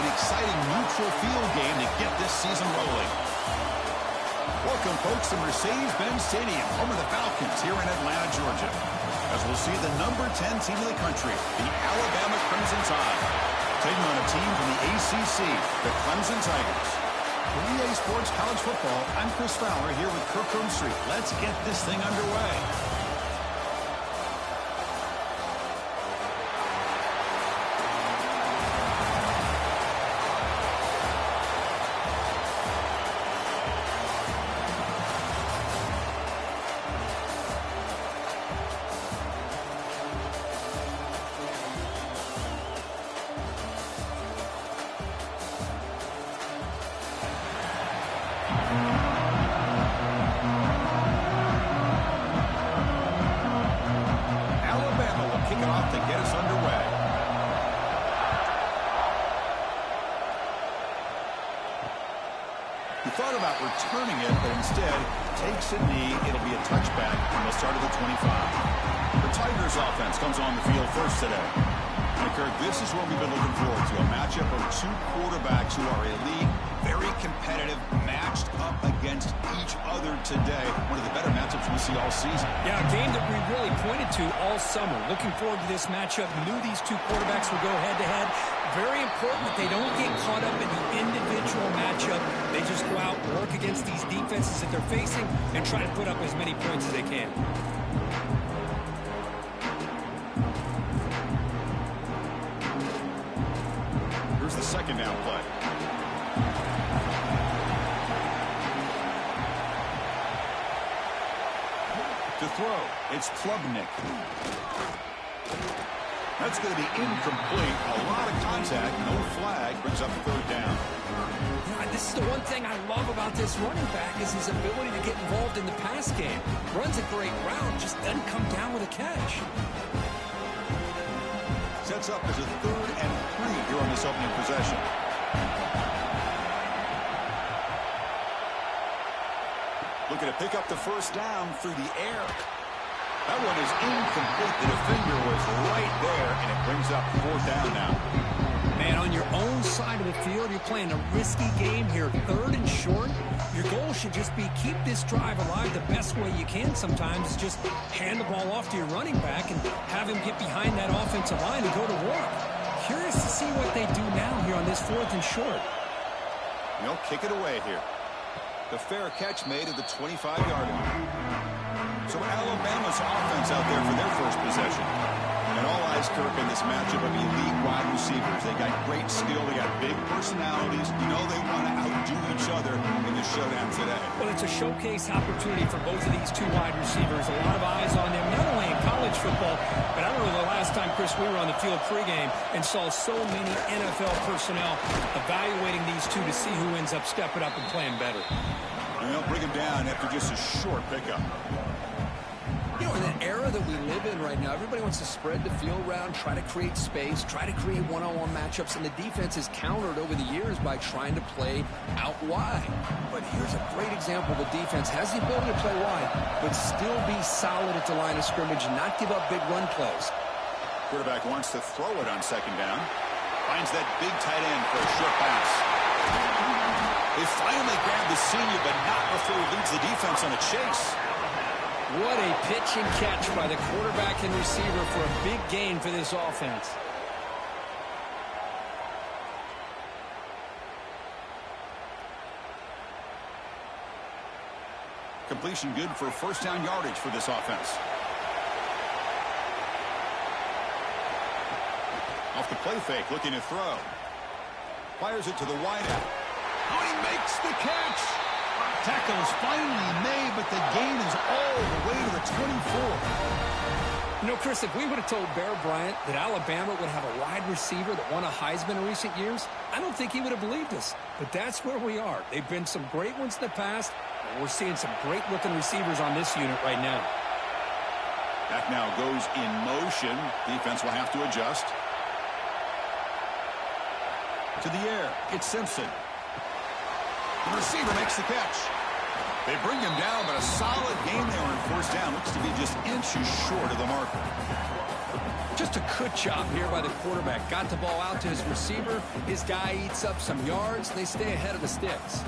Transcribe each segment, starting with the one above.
an exciting neutral field game to get this season rolling. Welcome, folks, to Mercedes-Benz Stadium, home of the Falcons here in Atlanta, Georgia, as we'll see the number 10 team in the country, the Alabama Crimson Tide, taking on a team from the ACC, the Clemson Tigers. For EA Sports College Football, I'm Chris Fowler here with Kirk Street. Let's get this thing underway. Thought about returning it, but instead takes a knee. It'll be a touchback, and they'll start at the 25. The Tigers offense comes on the field first today. And Kirk, this is what we've been looking forward to, a matchup of two quarterbacks who are elite, very competitive, matched up against each other today. One of the better matchups we see all season. Yeah, a game that we really pointed to all summer. Looking forward to this matchup. Knew these two quarterbacks would go head-to-head. Very important that they don't get caught up in the individual matchup. They just go out, work against these defenses that they're facing, and try to put up as many points as they can. Here's the second down play. To throw, it's Klubnik. That's going to be incomplete. A lot of contact, no flag, brings up third down. This is the one thing I love about this running back is his ability to get involved in the pass game. Runs a great route, just doesn't come down with a catch. Sets up as a 3rd and 3 here on this opening possession. Looking to pick up the first down through the air. That one is incomplete. The defender was right there, and it brings up 4th down now. Man, on your own side of the field, you're playing a risky game here. 3rd and short. Your goal should just be keep this drive alive the best way you can sometimes. Is just hand the ball off to your running back and have him get behind that offensive line and go to work. Curious to see what they do now here on this 4th and short. They'll kick it away here. The fair catch made at the 25-yard line. So Alabama's offense out there for their first possession. And all eyes, Kirk, in this matchup of elite wide receivers. They got great skill. They got big personalities. You know they want to outdo each other in the showdown today. Well, it's a showcase opportunity for both of these two wide receivers. A lot of eyes on them, not only in college football, but I remember the last time, Chris, we were on the field pregame and saw so many NFL personnel evaluating these two to see who ends up stepping up and playing better. And they'll bring him down after just a short pickup. You know, in an era that we live in right now, everybody wants to spread the field around, try to create space, try to create one-on-one matchups, and the defense has countered over the years by trying to play out wide. But here's a great example. The defense has the ability to play wide, but still be solid at the line of scrimmage, not give up big run plays. Quarterback wants to throw it on 2nd down. Finds that big tight end for a short pass. They finally grab the senior, but not before he leads the defense on a chase. What a pitch and catch by the quarterback and receiver for a big gain for this offense. Completion good for 1st down yardage for this offense. Off the play fake, looking to throw. Fires it to the wideout. Oh, he makes the catch. Tackle is finally made, but the gain is all the way to the 24. You know, Chris, if we would have told Bear Bryant that Alabama would have a wide receiver that won a Heisman in recent years, I don't think he would have believed us. But that's where we are. They've been some great ones in the past, and we're seeing some great-looking receivers on this unit right now. That now goes in motion. Defense will have to adjust. To the air, it's Simpson. The receiver makes the catch. They bring him down, but a solid game there on 1st down. Looks to be just inches short of the marker. Just a good job here by the quarterback. Got the ball out to his receiver. His guy eats up some yards. They stay ahead of the sticks.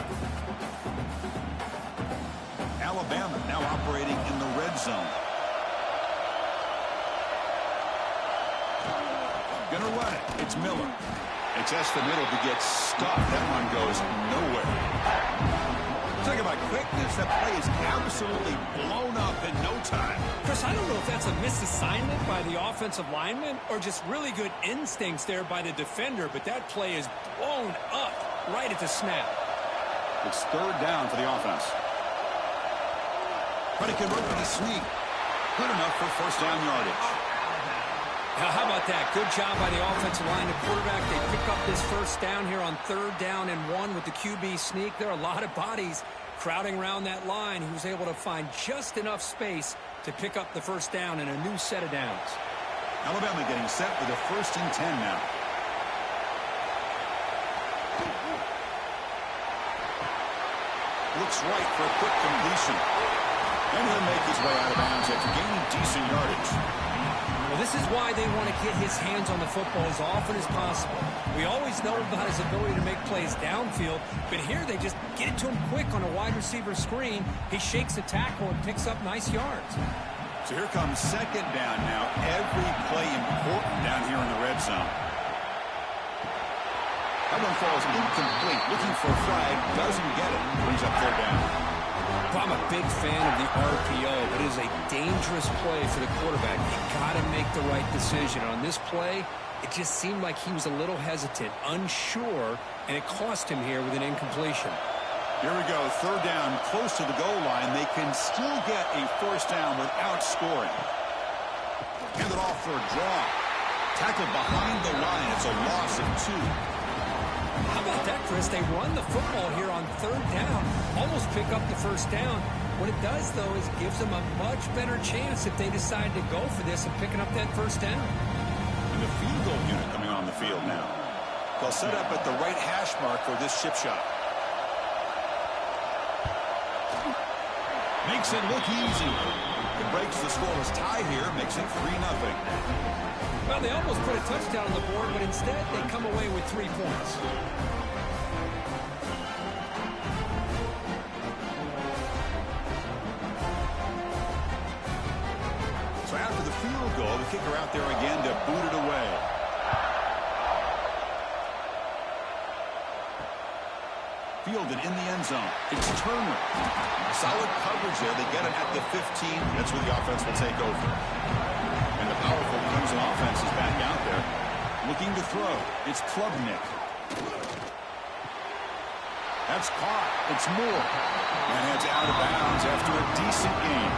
Alabama now operating in the red zone. Gonna run it. It's Miller. They test the middle to get stuffed. That one goes nowhere. Talk about quickness. That play is absolutely blown up in no time. Chris, I don't know if that's a misassignment by the offensive lineman or just really good instincts there by the defender, but that play is blown up right at the snap. It's third down for the offense. Trying to convert with a sneak. Good enough for first down yardage. Now, how about that? Good job by the offensive line. The quarterback, they pick up this first down here on 3rd down and 1 with the QB sneak. There are a lot of bodies crowding around that line. He was able to find just enough space to pick up the first down in a new set of downs. Alabama getting set for the 1st and 10 now. Looks right for a quick completion. And he'll make his way out of bounds after gaining decent yardage. Well, this is why they want to get his hands on the football as often as possible. We always know about his ability to make plays downfield, but here they just get it to him quick on a wide receiver screen. He shakes the tackle and picks up nice yards. So here comes 2nd down now. Every play important down here in the red zone. That one falls incomplete. Looking for a flag. Doesn't get it. Brings up 3rd down. I'm a big fan of the RPO, but it is a dangerous play for the quarterback. You got to make the right decision. On this play, it just seemed like he was a little hesitant, unsure, and it cost him here with an incompletion. Here we go, 3rd down, close to the goal line. They can still get a first down without scoring. Hand it off for a draw. Tackled behind the line. It's a loss of 2. How about that, Chris? They run the football here on 3rd down, almost pick up the first down. What it does, though, is it gives them a much better chance if they decide to go for this and picking up that first down. And the field goal unit coming on the field now. They'll set up at the right hash mark for this chip shot. Makes it look easy. It breaks the scoreless tie here, makes it 3-0. Well, they almost put a touchdown on the board, but instead they come away with 3 points. So after the field goal, the kicker out there again to boot it away. Fielded in the end zone. It's Turner. Solid coverage there. They get it at the 15. That's where the offense will take over. And the powerful Clemson offense is back out there. Looking to throw. It's Klubnik. That's caught. It's Moore. And heads out of bounds after a decent game.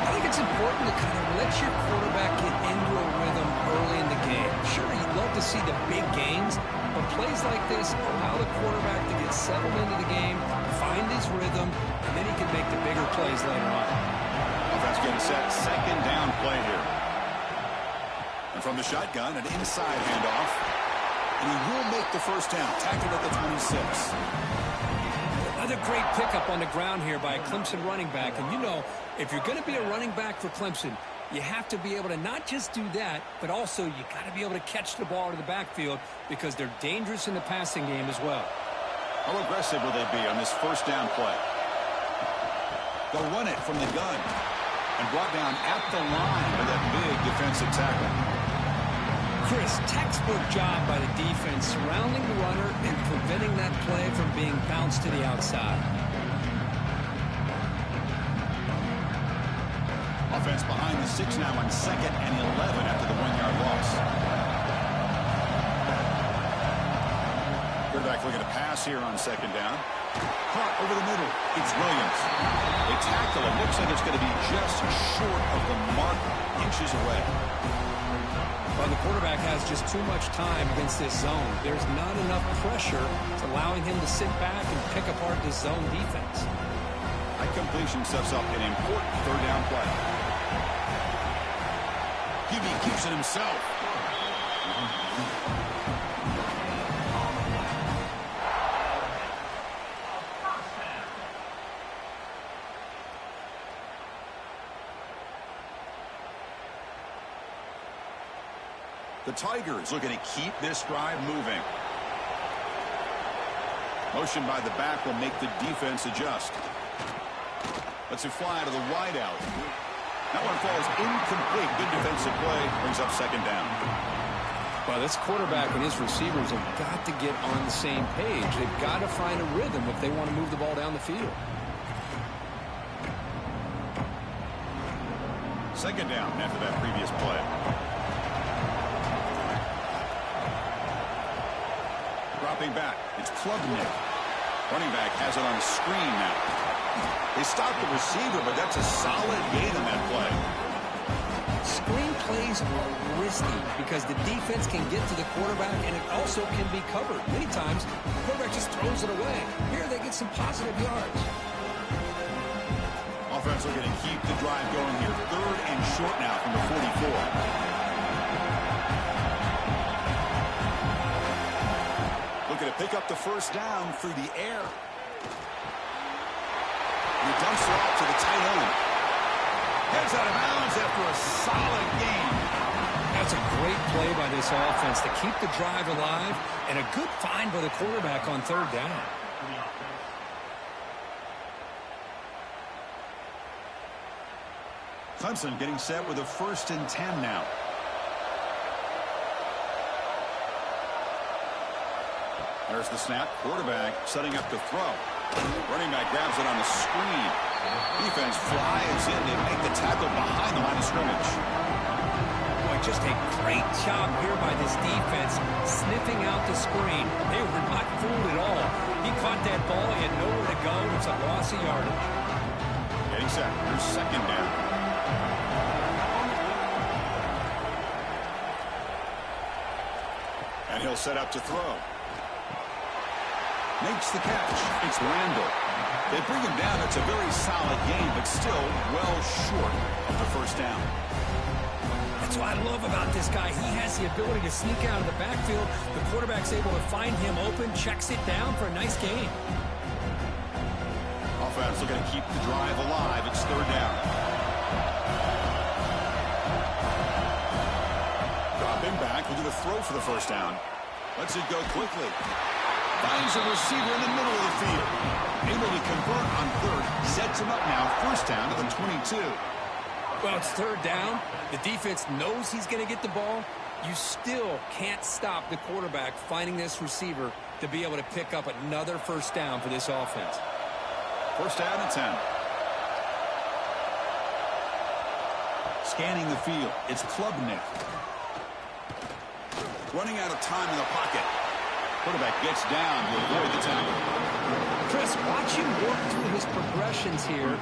I think it's important to kind of let your quarterback get into a rhythm early in the game. Sure, you'd love to see the big gains, but plays like this allow the quarterback to get settled into the game, find his rhythm, and then he can make the bigger plays later on. Offense getting set. 2nd down play here. And from the shotgun, an inside handoff. And he will make the first down. Tackled at the 26. Another great pickup on the ground here by a Clemson running back. And you know, if you're going to be a running back for Clemson, you have to be able to not just do that, but also you got to be able to catch the ball to the backfield because they're dangerous in the passing game as well. How aggressive will they be on this first down play? They'll run it from the gun and brought down at the line by that big defensive tackle. Chris, textbook job by the defense surrounding the runner and preventing that play from being bounced to the outside. Offense behind the 6 now on 2nd and 11 after the 1-yard loss. Quarterback looking to pass here on 2nd down. Caught over the middle. It's Williams. They tackle him. Looks like it's going to be just short of the mark, inches away. Well, the quarterback has just too much time against this zone. There's not enough pressure to allowing him to sit back and pick apart this zone defense. That completion sets up an important 3rd down play. QB keeps it himself. The Tigers looking to keep this drive moving. Motion by the back will make the defense adjust. Lets it fly to the wideout. That one falls incomplete. Good defensive play. Brings up second down. Well, this quarterback and his receivers have got to get on the same page. They've got to find a rhythm if they want to move the ball down the field. Second down after that previous play. Dropping back. It's Klubnik. Running back has it on a screen now. They stopped the receiver, but that's a solid gain on that play. Screen plays are risky because the defense can get to the quarterback, and it also can be covered. Many times, the quarterback just throws it away. Here, they get some positive yards. Offense looking to keep the drive going here. Third and short now from the 44. Looking to pick up the first down through the air. He dumps it off to the tight end. Heads out of bounds after a solid game. That's a great play by this offense to keep the drive alive, and a good find by the quarterback on third down. Clemson getting set with a 1st and 10 now. There's the snap. Quarterback setting up to throw. Running back grabs it on the screen. Defense flies in. They make the tackle behind the line of scrimmage. Boy, just a great job here by this defense sniffing out the screen. They were not fooled at all. He caught that ball. He had nowhere to go. It's a loss of yardage. Getting set. Here's second down. And he'll set up to throw. Makes the catch. It's Randall. They bring him down. It's a very solid game, but still well short of the first down. That's what I love about this guy. He has the ability to sneak out of the backfield. The quarterback's able to find him open, checks it down for a nice gain. Offense looking to keep the drive alive. It's third down. Dropping back. Looking to throw for the first down. Lets it go quickly. Finds a receiver in the middle of the field. Able to convert on third. Sets him up now. First down to the 22. Well, it's third down. The defense knows he's going to get the ball. You still can't stop the quarterback finding this receiver to be able to pick up another first down for this offense. First down and 10. Scanning the field. It's Klubnik. Running out of time in the pocket. Quarterback gets down to avoid the tackle. Chris, watch him work through his progressions here.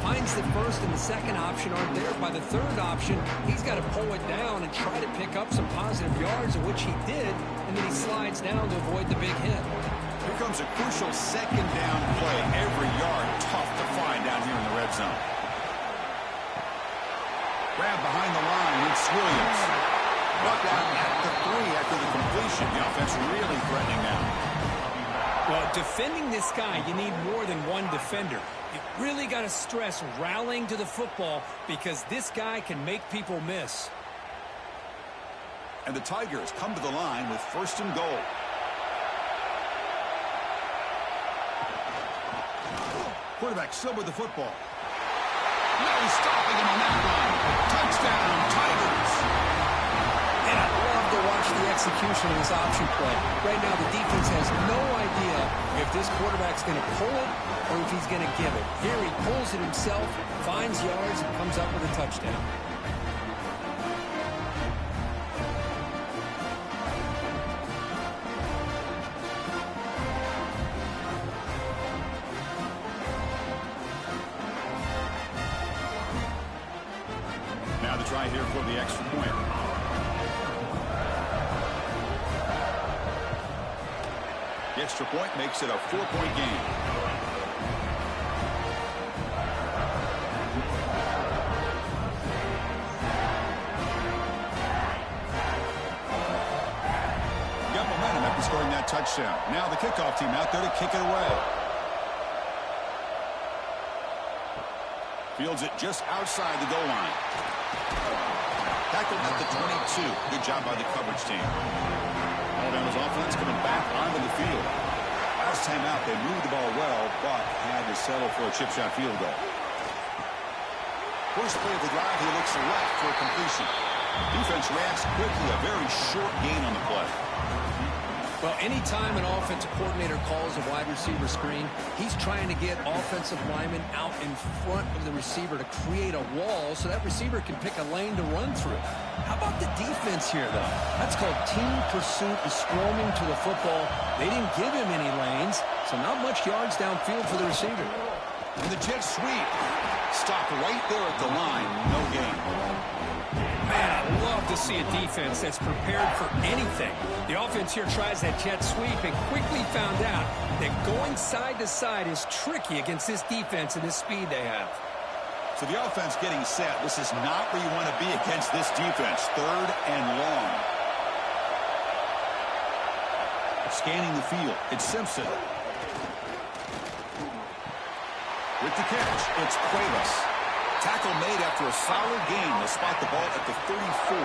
Finds the first and the second option aren't there. By the third option, he's got to pull it down and try to pick up some positive yards, of which he did, and then he slides down to avoid the big hit. Here comes a crucial second down play. Every yard tough to find down here in the red zone. Grab behind the line. It's Williams. Brought down at the 3 after the completion. The offense really threatening now. Well, defending this guy, you need more than one defender. You really got to stress rallying to the football because this guy can make people miss. And the Tigers come to the line with first and goal. Quarterback still with the football. No stopping him on that run. Touchdown, Tigers. And I love to watch the execution of this option play. Right now, the defense has no idea if this quarterback's going to pull it or if he's going to give it. Here he pulls it himself, finds yards, and comes up with a touchdown. Now the try here for the extra point. The extra point makes it a 4-point game. Got momentum after scoring that touchdown. Now the kickoff team out there to kick it away. Fields it just outside the goal line. Tackled at the 22. Good job by the coverage team. Alabama's offense coming back onto the field. Last time out, they moved the ball well, but had to settle for a chip shot field goal. First play of the drive, he looks left for a completion. Defense reacts quickly, a very short gain on the play. Well, anytime an offensive coordinator calls a wide receiver screen, he's trying to get offensive linemen out in front of the receiver to create a wall so that receiver can pick a lane to run through. How about the defense here, though? That's called team pursuit and storming to the football. They didn't give him any lanes, so not much yards downfield for the receiver. And the jet sweep. Stopped right there at the line. No gain. Man, I love to see a defense that's prepared for anything. The offense here tries that jet sweep and quickly found out that going side to side is tricky against this defense and this speed they have. So the offense getting set. This is not where you want to be against this defense. Third and long. Scanning the field. It's Simpson. With the catch, it's Cuevas. Tackle made after a solid gain to spot the ball at the 34.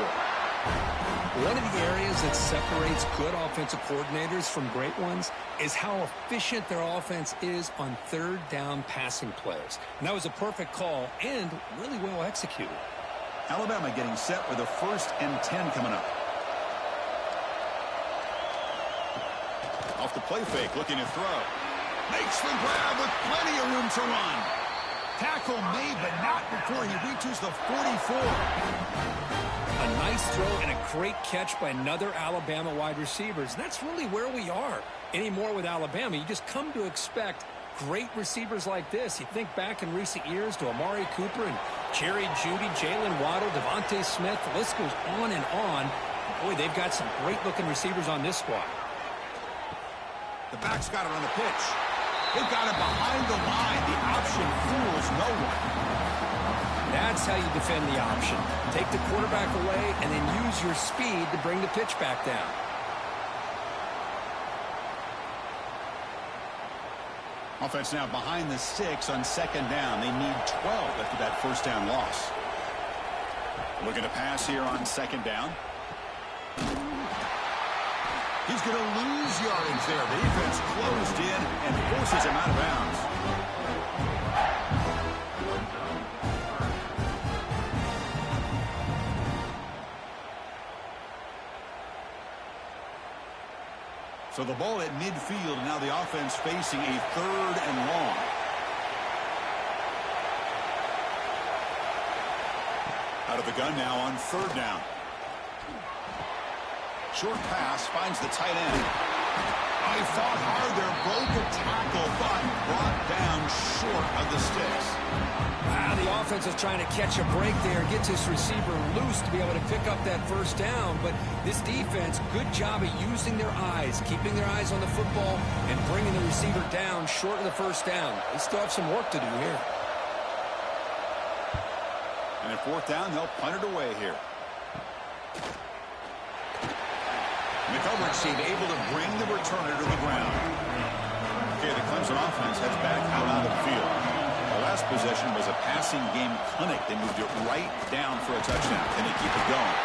One of the areas that separates good offensive coordinators from great ones is how efficient their offense is on third down passing plays. And that was a perfect call and really well executed. Alabama getting set with a 1st and 10 coming up. Off the play fake, looking to throw. Makes the grab with plenty of room to run. Tackle made, but not before he reaches the 44. A nice throw and a great catch by another Alabama wide receiver. That's really where we are anymore with Alabama. You just come to expect great receivers like this. You think back in recent years to Amari Cooper and Jerry Jeudy, Jalen Waddle, Devontae Smith. The list goes on and on. Boy, they've got some great-looking receivers on this squad. The back's got it on the pitch. They've got it behind the line. The option fools no one. That's how you defend the option. Take the quarterback away and then use your speed to bring the pitch back down. Offense now behind the 6 on 2nd down. They need 12 after that 1st down loss. Looking to pass here on 2nd down. He's going to lose yardage there. The defense closed in and forces him out of bounds. So the ball at midfield, and now the offense facing a 3rd and long. Out of the gun now on 3rd down. Short pass finds the tight end. Oh, he fought hard there, broke a tackle, but brought down short of the sticks. Wow, the offense is trying to catch a break there, gets this receiver loose to be able to pick up that 1st down. But this defense, good job of using their eyes, keeping their eyes on the football, and bringing the receiver down short of the 1st down. They still have some work to do here. And at 4th down, they'll punt it away here. And the coverage team able to bring the returner to the ground. Okay, the Clemson offense heads back out on the field. The last possession was a passing game clinic. They moved it right down for a touchdown, and they keep it going.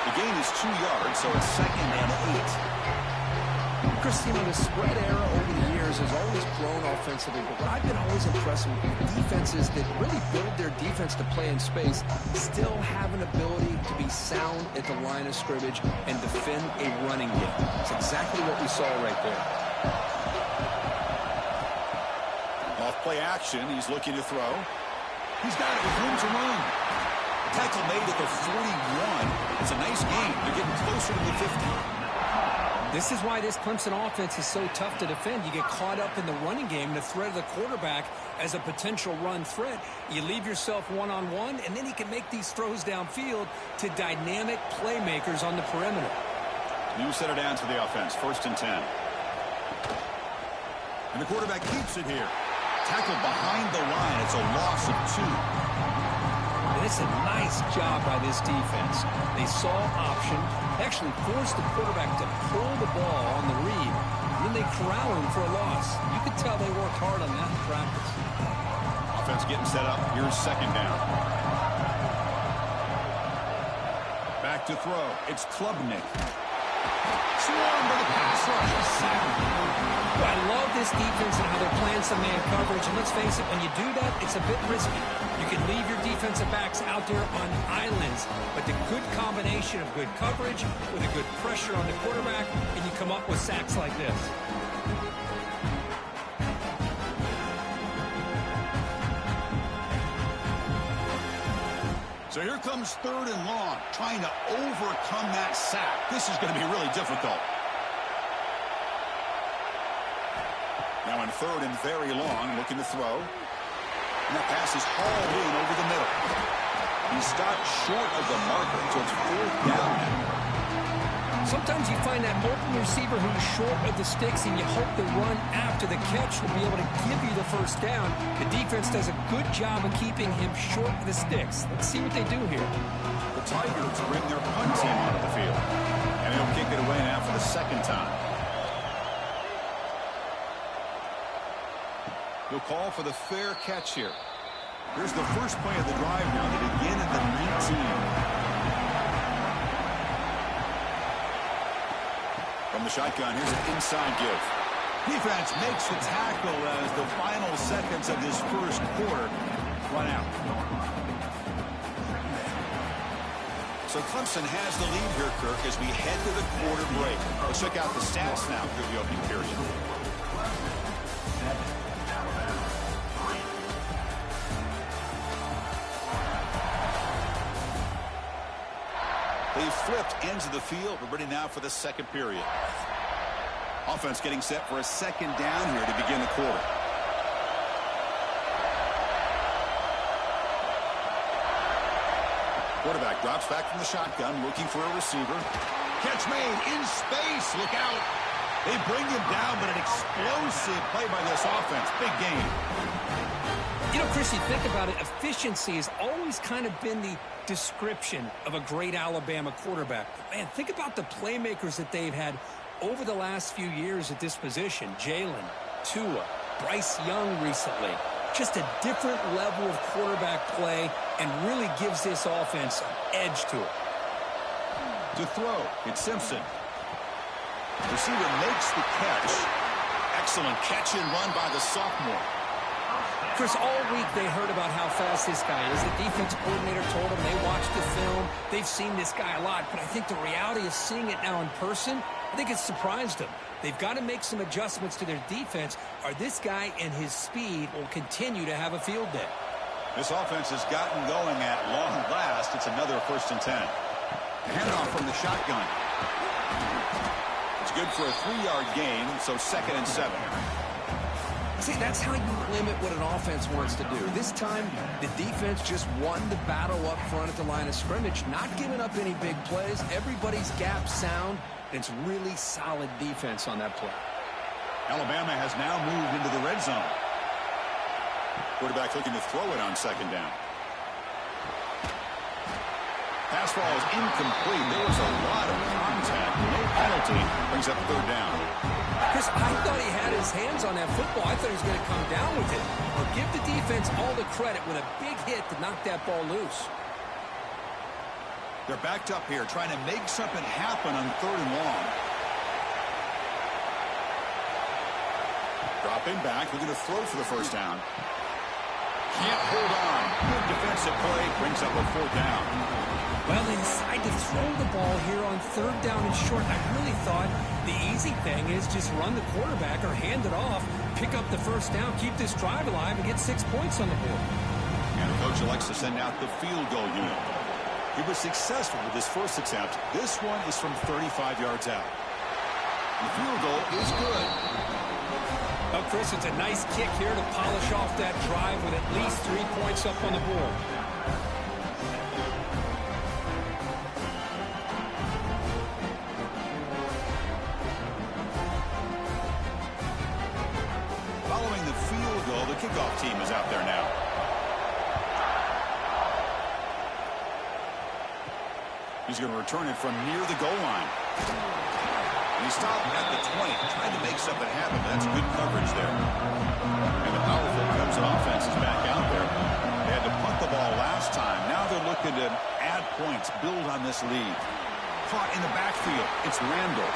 The gain is 2 yards, so it's 2nd and 8. Christine, the spread era over the years has always grown offensively, but what I've been always impressed with defenses that really build their defense to play in space still have an ability to be sound at the line of scrimmage and defend a running game. It's exactly what we saw right there. Off play action, he's looking to throw. He's got it with room to run. Tackle made at the 41. It's a nice gain. They're getting closer to the 50. This is why this Clemson offense is so tough to defend. You get caught up in the running game, the threat of the quarterback as a potential run threat. You leave yourself one-on-one, and then he can make these throws downfield to dynamic playmakers on the perimeter. New center down to the offense, 1st and 10. And the quarterback keeps it here. Tackled behind the line. It's a loss of 2. And it's a nice job by this defense. They saw option, actually forced the quarterback to pull the ball on the read, and then they corral him for a loss. You could tell they worked hard on that in practice. Offense getting set up. Here's 2nd down. back to throw. It's Klubnik. Swarm to the pass rush. Sack. I love this defense and how they're playing some man coverage. And let's face it, when you do that, it's a bit risky. You can leave your defensive backs out there on islands, but the good combination of good coverage with a good pressure on the quarterback, and you come up with sacks like this. So here comes 3rd and long, trying to overcome that sack. This is going to be really difficult. Now in 3rd and very long, looking to throw. And that pass is hauled in over the middle. He stopped short of the marker, so it's 4th down now. Sometimes you find that open receiver who's short of the sticks, and you hope the run after the catch will be able to give you the first down. The defense does a good job of keeping him short of the sticks. Let's see what they do here. The Tigers bring their punt team onto the field. And they'll kick it away now for the 2nd time. He'll call for the fair catch here. Here's the first play of the drive now to begin at the 19. From the shotgun, here's an inside give. Defense makes the tackle as the final seconds of this first quarter run out. So Clemson has the lead here, Kirk, as we head to the quarter break. Let's check out the stats now through the opening period. They flipped ends of the field. We're ready now for the 2nd period. Offense getting set for a 2nd down here to begin the quarter. Quarterback drops back from the shotgun, looking for a receiver. Catch made in space. Look out. They bring him down, but an explosive play by this offense. Big game. You know, Chris, you think about it, efficiency has always kind of been the description of a great Alabama quarterback. But man, think about the playmakers that they've had over the last few years at this position. Jalen, Tua, Bryce Young recently. Just a different level of quarterback play and really gives this offense an edge to it. To throw, it's Simpson. Receiver makes the catch. Excellent catch and run by the sophomore. Chris, all week they heard about how fast this guy is. The defense coordinator told them they watched the film. They've seen this guy a lot, but I think the reality of seeing it now in person, I think it's surprised them. They've got to make some adjustments to their defense, or this guy and his speed will continue to have a field day. This offense has gotten going at long last. It's another 1st and 10. A handoff from the shotgun. It's good for a 3-yard gain, so 2nd and 7. See, that's how you limit what an offense wants to do. This time, the defense just won the battle up front at the line of scrimmage, not giving up any big plays. Everybody's gap sound, and it's really solid defense on that play. Alabama has now moved into the red zone. Quarterback looking to throw it on 2nd down. Pass ball is incomplete. There was a lot of contact. No penalty. Brings up 3rd down. Chris, I thought he had his hands on that football. I thought he was going to come down with it. But give the defense all the credit with a big hit to knock that ball loose. They're backed up here, trying to make something happen on 3rd and long. Dropping back, looking to throw for the 1st down. Can't hold on. Good defensive play, brings up a 4th down. Well, they decide to throw the ball here on 3rd down and short. I really thought the easy thing is just run the quarterback or hand it off, pick up the 1st down, keep this drive alive, and get 6 points on the board. And the coach elects to send out the field goal unit. He was successful with his first attempt. This one is from 35 yards out. The field goal is good. Well, Chris, it's a nice kick here to polish off that drive with at least 3 points up on the board. Following the field goal, the kickoff team is out there now. He's going to return it from near the goal line. And he stopped at the 20, trying to make something happen, but that's good coverage there. And the powerful Clemson offense is back out there. They had to punt the ball last time. Now they're looking to add points, build on this lead. Caught in the backfield. It's Randall.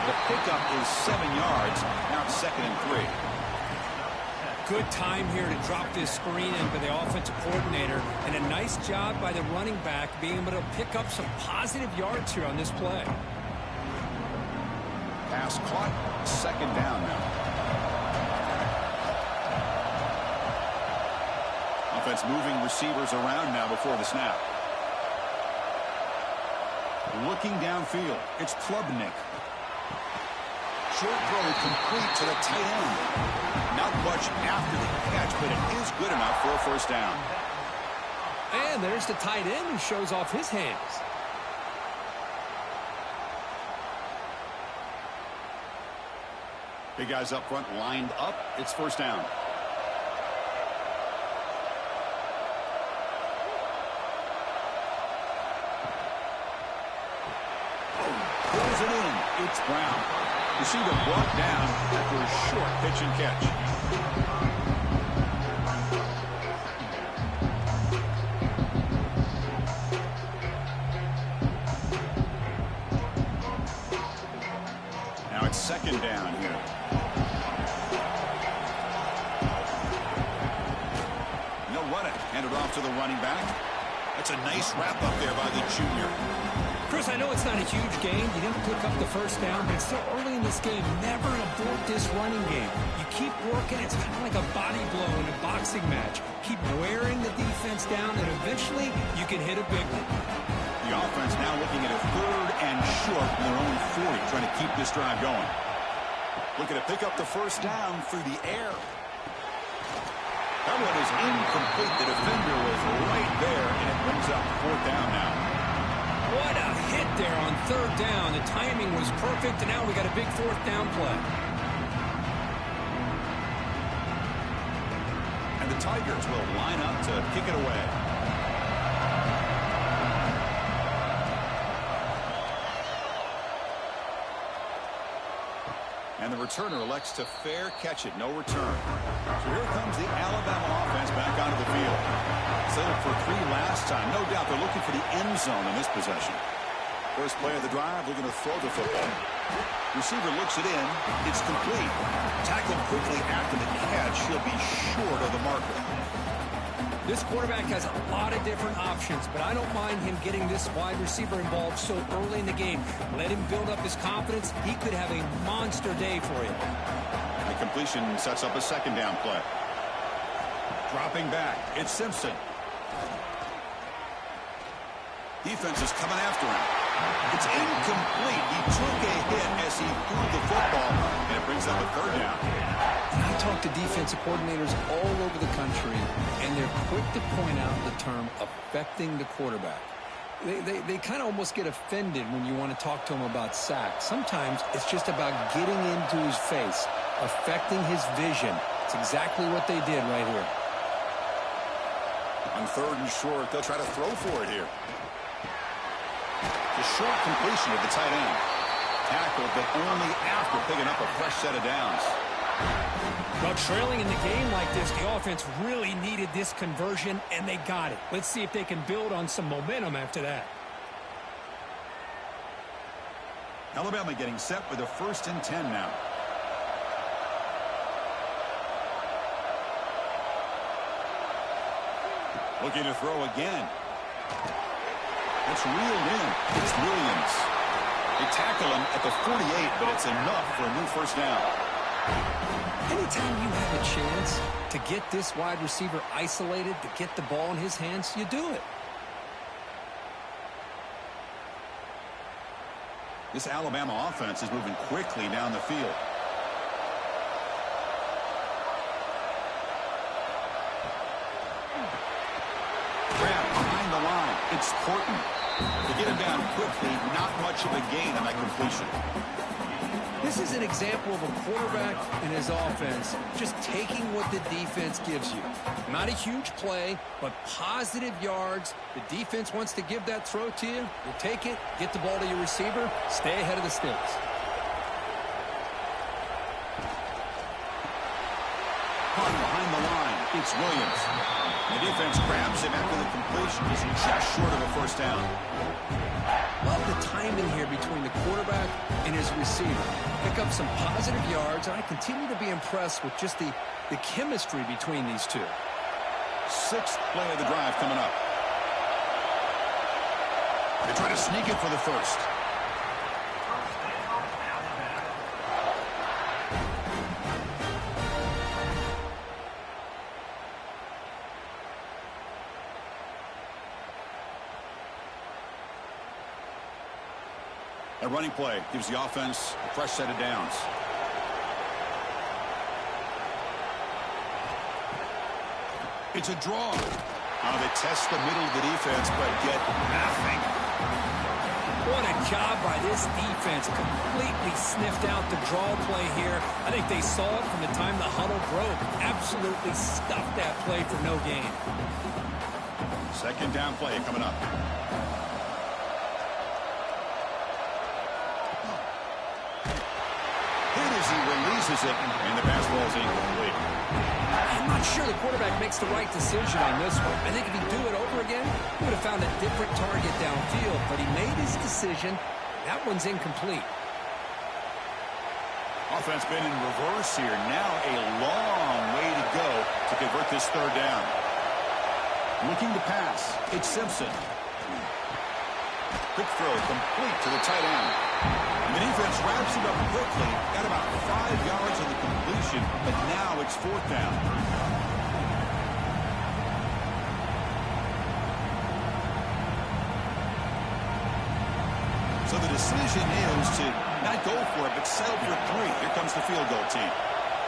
The pickup is 7 yards. Now it's 2nd and 3. Good time here to drop this screen in by the offensive coordinator, and a nice job by the running back being able to pick up some positive yards here on this play. Pass caught. 2nd down now. Offense moving receivers around now before the snap. Looking downfield. It's Klubnik. Short throw complete to the tight end. Not much after the catch, but it is good enough for a 1st down. And there's the tight end who shows off his hands. Big guys up front lined up. It's 1st down. Pulls it in. It's Brown. Receiver brought down after a short pitch and catch. Now it's 2nd down here. No running. Handed off to the running back. That's a nice wrap up there by the junior. Chris, I know it's not a huge gain. You didn't pick up the 1st down, but it's still early in this game. Never abort this running game. You keep working. It's kind of like a body blow in a boxing match. Keep wearing the defense down, and eventually you can hit a big one. The offense now looking at a 3rd and short from their own 40, trying to keep this drive going. Looking to pick up the 1st down through the air. That one is incomplete. The defender was right there, and it brings up 4th down now. What a hit there on 3rd down. The timing was perfect, and now we got a big 4th down play. And the Tigers will line up to kick it away. And the returner elects to fair catch it. No return. So here comes the Alabama offense back onto the field. Settled for 3 last time. No doubt they're looking for the end zone in this possession. First play of the drive, looking to throw the football. Receiver looks it in. It's complete. Tackled quickly after the catch. He'll be short of the marker. This quarterback has a lot of different options, but I don't mind him getting this wide receiver involved so early in the game. Let him build up his confidence. He could have a monster day for you. The completion sets up a 2nd down play. Dropping back. It's Simpson. Defense is coming after him. It's incomplete. He took a hit as he threw the football, and it brings up a 3rd down. And I talk to defensive coordinators all over the country, and they're quick to point out the term affecting the quarterback. They kind of almost get offended when you want to talk to them about sacks. Sometimes it's just about getting into his face, affecting his vision. It's exactly what they did right here. On 3rd and short, they'll try to throw for it here. The short completion of the tight end. Tackled, but only after picking up a fresh set of downs. Well, trailing in the game like this, the offense really needed this conversion, and they got it. Let's see if they can build on some momentum after that. Alabama getting set with a 1st and 10 now. Looking to throw again. It's reeled in. It's Williams. They tackle him at the 48, but it's enough for a new 1st down. Anytime you have a chance to get this wide receiver isolated, to get the ball in his hands, you do it. This Alabama offense is moving quickly down the field. Grab behind the line. It's Porton. To get him down quickly, not much of a gain on that completion. This is an example of a quarterback and his offense just taking what the defense gives you. Not a huge play, but positive yards. The defense wants to give that throw to you. You take it, get the ball to your receiver, stay ahead of the sticks. Behind the line, It's Williams. The defense grabs him after the completion. He's just short of a first down. Love the timing here between the quarterback and his receiver. Pick up some positive yards, and I continue to be impressed with just the chemistry between these two. Sixth play of the drive coming up. They try to sneak it for the first. A running play gives the offense a fresh set of downs. It's a draw. They test the middle of the defense, but get nothing. What a job by this defense. Completely sniffed out the draw play here. I think they saw it from the time the huddle broke. Absolutely stuffed that play for no gain. Second down play coming up. He releases it, and the pass ball is incomplete. I'm not sure the quarterback makes the right decision on this one. I think if he'd do it over again, he would have found a different target downfield, but he made his decision. That one's incomplete. Offense been in reverse here. Now a long way to go to convert this third down. Looking to pass. It's Simpson. Quick throw complete to the tight end. And the defense wraps it up quickly. Got about 5 yards of the completion, but now it's fourth down. So the decision is to not go for it, but settle for 3. Here comes the field goal team.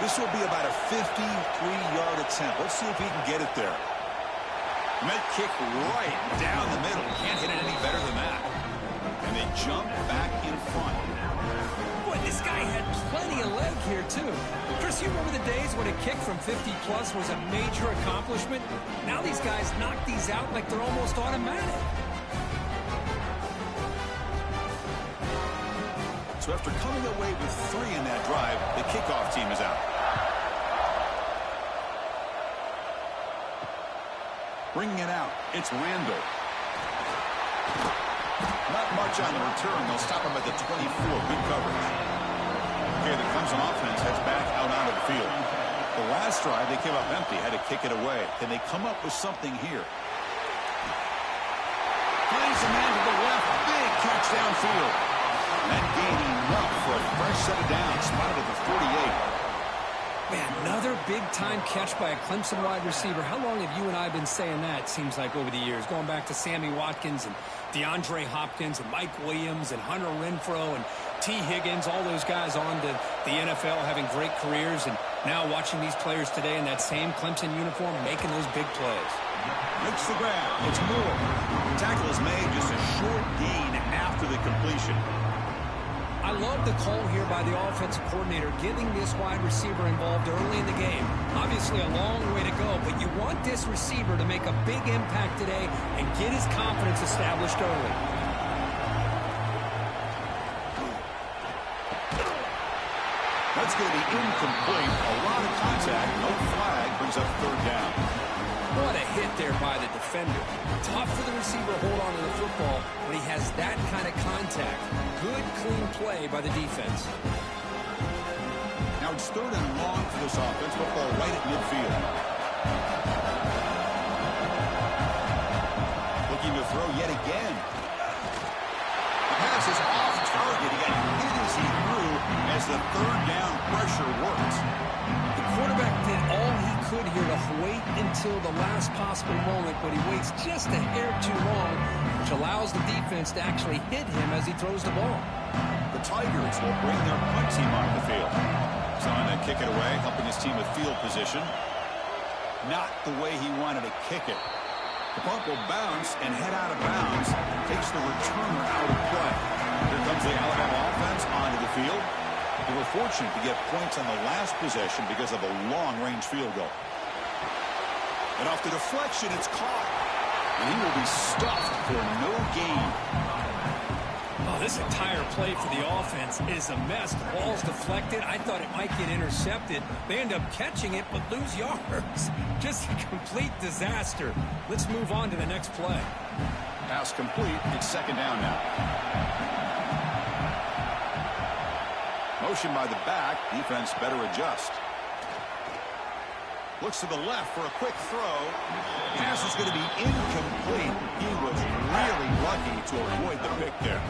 This will be about a 53-yard attempt. Let's see if he can get it there. Met kick right down the middle. Can't hit it any better than that. And they jump back in front. Boy, this guy had plenty of leg here, too. Chris, you remember the days when a kick from 50-plus was a major accomplishment? Now these guys knock these out like they're almost automatic. So after coming away with 3 in that drive, the kickoff team is out. Bringing it out, it's Randall. Not much on the return. They'll stop him at the 24. Good coverage. Okay, the Clemson offense heads back out onto the field. The last drive, they came up empty, had to kick it away. Can they come up with something here? Finds the man to the left. Big catch downfield. That gained enough for a fresh set of downs. Spotted at the 48. Man, another big-time catch by a Clemson wide receiver. How long have you and I been saying that, seems like, over the years? Going back to Sammy Watkins and DeAndre Hopkins and Mike Williams and Hunter Renfrow and T. Higgins, all those guys on to the NFL having great careers, and now watching these players today in that same Clemson uniform making those big plays. Makes the grab. It's Moore. Tackle is made, just a short gain after the completion. I love the call here by the offensive coordinator, getting this wide receiver involved early in the game. Obviously a long way to go, but you want this receiver to make a big impact today and get his confidence established early. That's going to be incomplete. A lot of contact. No flag. Brings up third down. What a hit there by the defender. Tough for the receiver to hold on to the football when he has that kind of contact. Good, clean play by the defense. Now it's third and long for this offense. Football right at midfield. Looking to throw yet again. The pass is off target. He got hit as he threw as the third down pressure worked. The quarterback did all he could here to wait until the last possible moment, but he waits just a hair too long, which allows the defense to actually hit him as he throws the ball. The Tigers will bring their punt team onto the field. Trying to kick it away, helping his team with field position. Not the way he wanted to kick it. The punt will bounce and head out of bounds. Takes the returner out of play. Here comes the Alabama offense onto the field. They were fortunate to get points on the last possession because of a long-range field goal. And off the deflection, it's caught. And he will be stuffed for no gain. Oh, this entire play for the offense is a mess. The ball's deflected. I thought it might get intercepted. They end up catching it, but lose yards. Just a complete disaster. Let's move on to the next play. Pass complete. It's second down now. Motion by the back. Defense better adjust. Looks to the left for a quick throw. Pass is going to be incomplete. He was really lucky to avoid the pick there.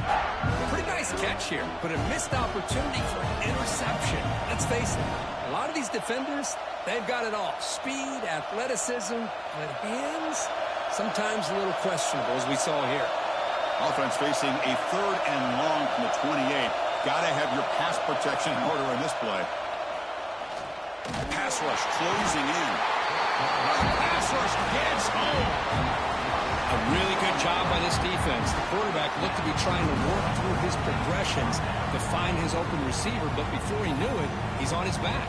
Pretty nice catch here, but a missed opportunity for an interception. Let's face it, a lot of these defenders, they've got it all. Speed, athleticism, but hands, sometimes a little questionable, as we saw here. Offense facing a third and long from the 28. Got to have your pass protection in order in this play. Pass rush closing in. Pass rush gets home. A really good job by this defense. The quarterback looked to be trying to work through his progressions to find his open receiver, but before he knew it, he's on his back.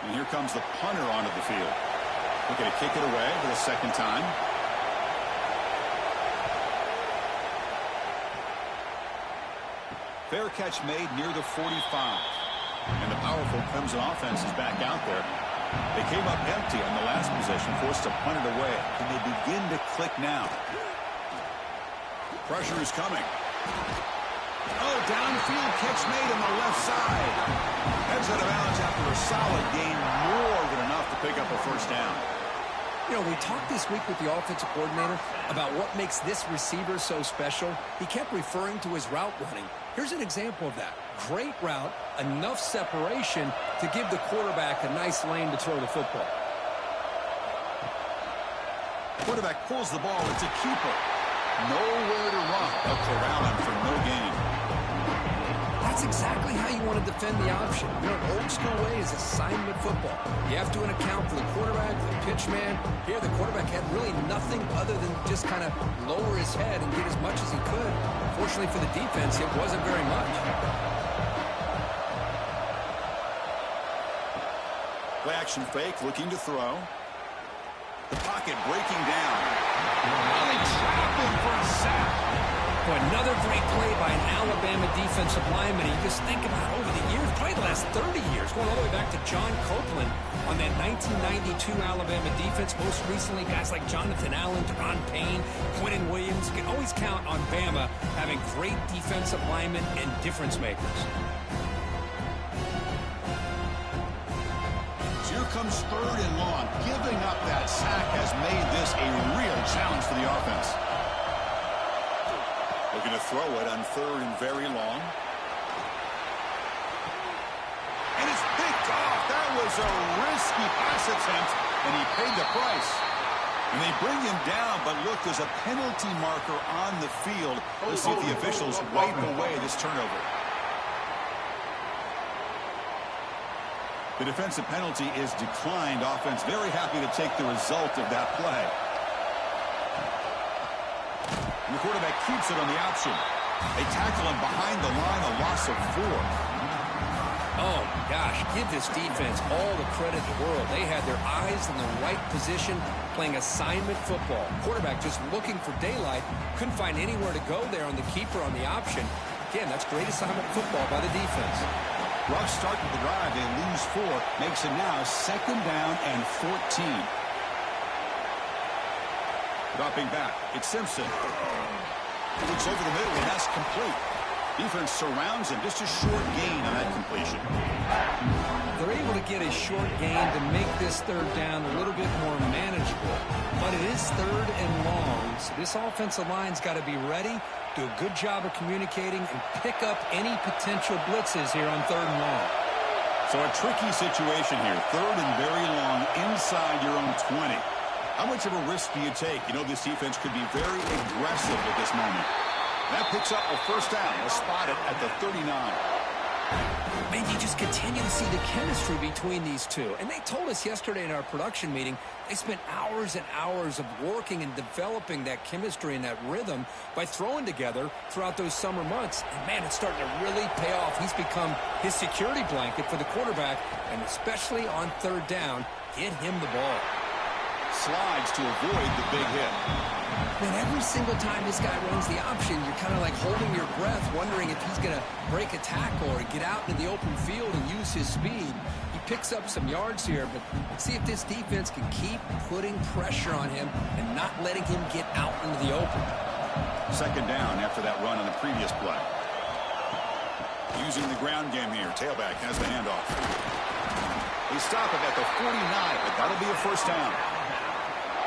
And here comes the punter onto the field. Looking to kick it away for the second time. Fair catch made near the 45. And the powerful Clemson offense is back out there. They came up empty on the last possession, forced to punt it away. Can they begin to click now? Pressure is coming. Oh, downfield catch made on the left side. Heads out of bounds after a solid gain, more than enough to pick up a first down. You know, we talked this week with the offensive coordinator about what makes this receiver so special. He kept referring to his route running. Here's an example of that. Great route, enough separation to give the quarterback a nice lane to throw the football. Quarterback pulls the ball. It's a keeper. Nowhere to run. They'll corral him for no gain. That's exactly how you want to defend the option. You know, old school way is assignment football. You have to account for the quarterback, the pitch man. Here, the quarterback had really nothing other than just kind of lower his head and get as much as he could. Fortunately for the defense, it wasn't very much. Play action fake, looking to throw. The pocket breaking down. They trap him for a sack. Boy, another great play by an Alabama defensive lineman. You just think about over the years, probably the last 30 years, going all the way back to John Copeland on that 1992 Alabama defense. Most recently, guys like Jonathan Allen, Deron Payne, Quentin Williams. You can always count on Bama having great defensive linemen and difference makers. Here comes third and long. Giving up that sack has made this a real challenge for the offense. Looking to throw it on third and very long. And it's picked off. That was a risky pass attempt, and he paid the price. And they bring him down, but look, there's a penalty marker on the field. Let's see if the officials wipe away this turnover. The defensive penalty is declined. Offense very happy to take the result of that play. And the quarterback keeps it on the option. They tackle him behind the line, a loss of 4. Oh, gosh, give this defense all the credit in the world. They had their eyes in the right position, playing assignment football. Quarterback just looking for daylight. Couldn't find anywhere to go there on the keeper on the option. Again, that's great assignment football by the defense. Rough start to the drive. They lose 4. Makes it now second down and 14. Dropping back. It's Simpson. Looks over the middle, and that's complete. Defense surrounds him. Just a short gain on that completion. They're able to get a short gain to make this third down a little bit more manageable. But it is third and long, so this offensive line's got to be ready, do a good job of communicating, and pick up any potential blitzes here on third and long. So a tricky situation here. Third and very long inside your own 20. How much of a risk do you take? You know, this defense could be very aggressive at this moment. That picks up a first down. They'll spot it at the 39. Man, you just continue to see the chemistry between these two. And they told us yesterday in our production meeting, they spent hours and hours of working and developing that chemistry and that rhythm by throwing together throughout those summer months. And, man, it's starting to really pay off. He's become his security blanket for the quarterback, and especially on third down, get him the ball. Slides to avoid the big hit. Man, every single time this guy runs the option, you're kind of like holding your breath, wondering if he's going to break a tackle or get out into the open field and use his speed. He picks up some yards here, but let's see if this defense can keep putting pressure on him and not letting him get out into the open. Second down after that run on the previous play. Using the ground game here. Tailback has the handoff. They stop it at the 49, but that'll be a first down.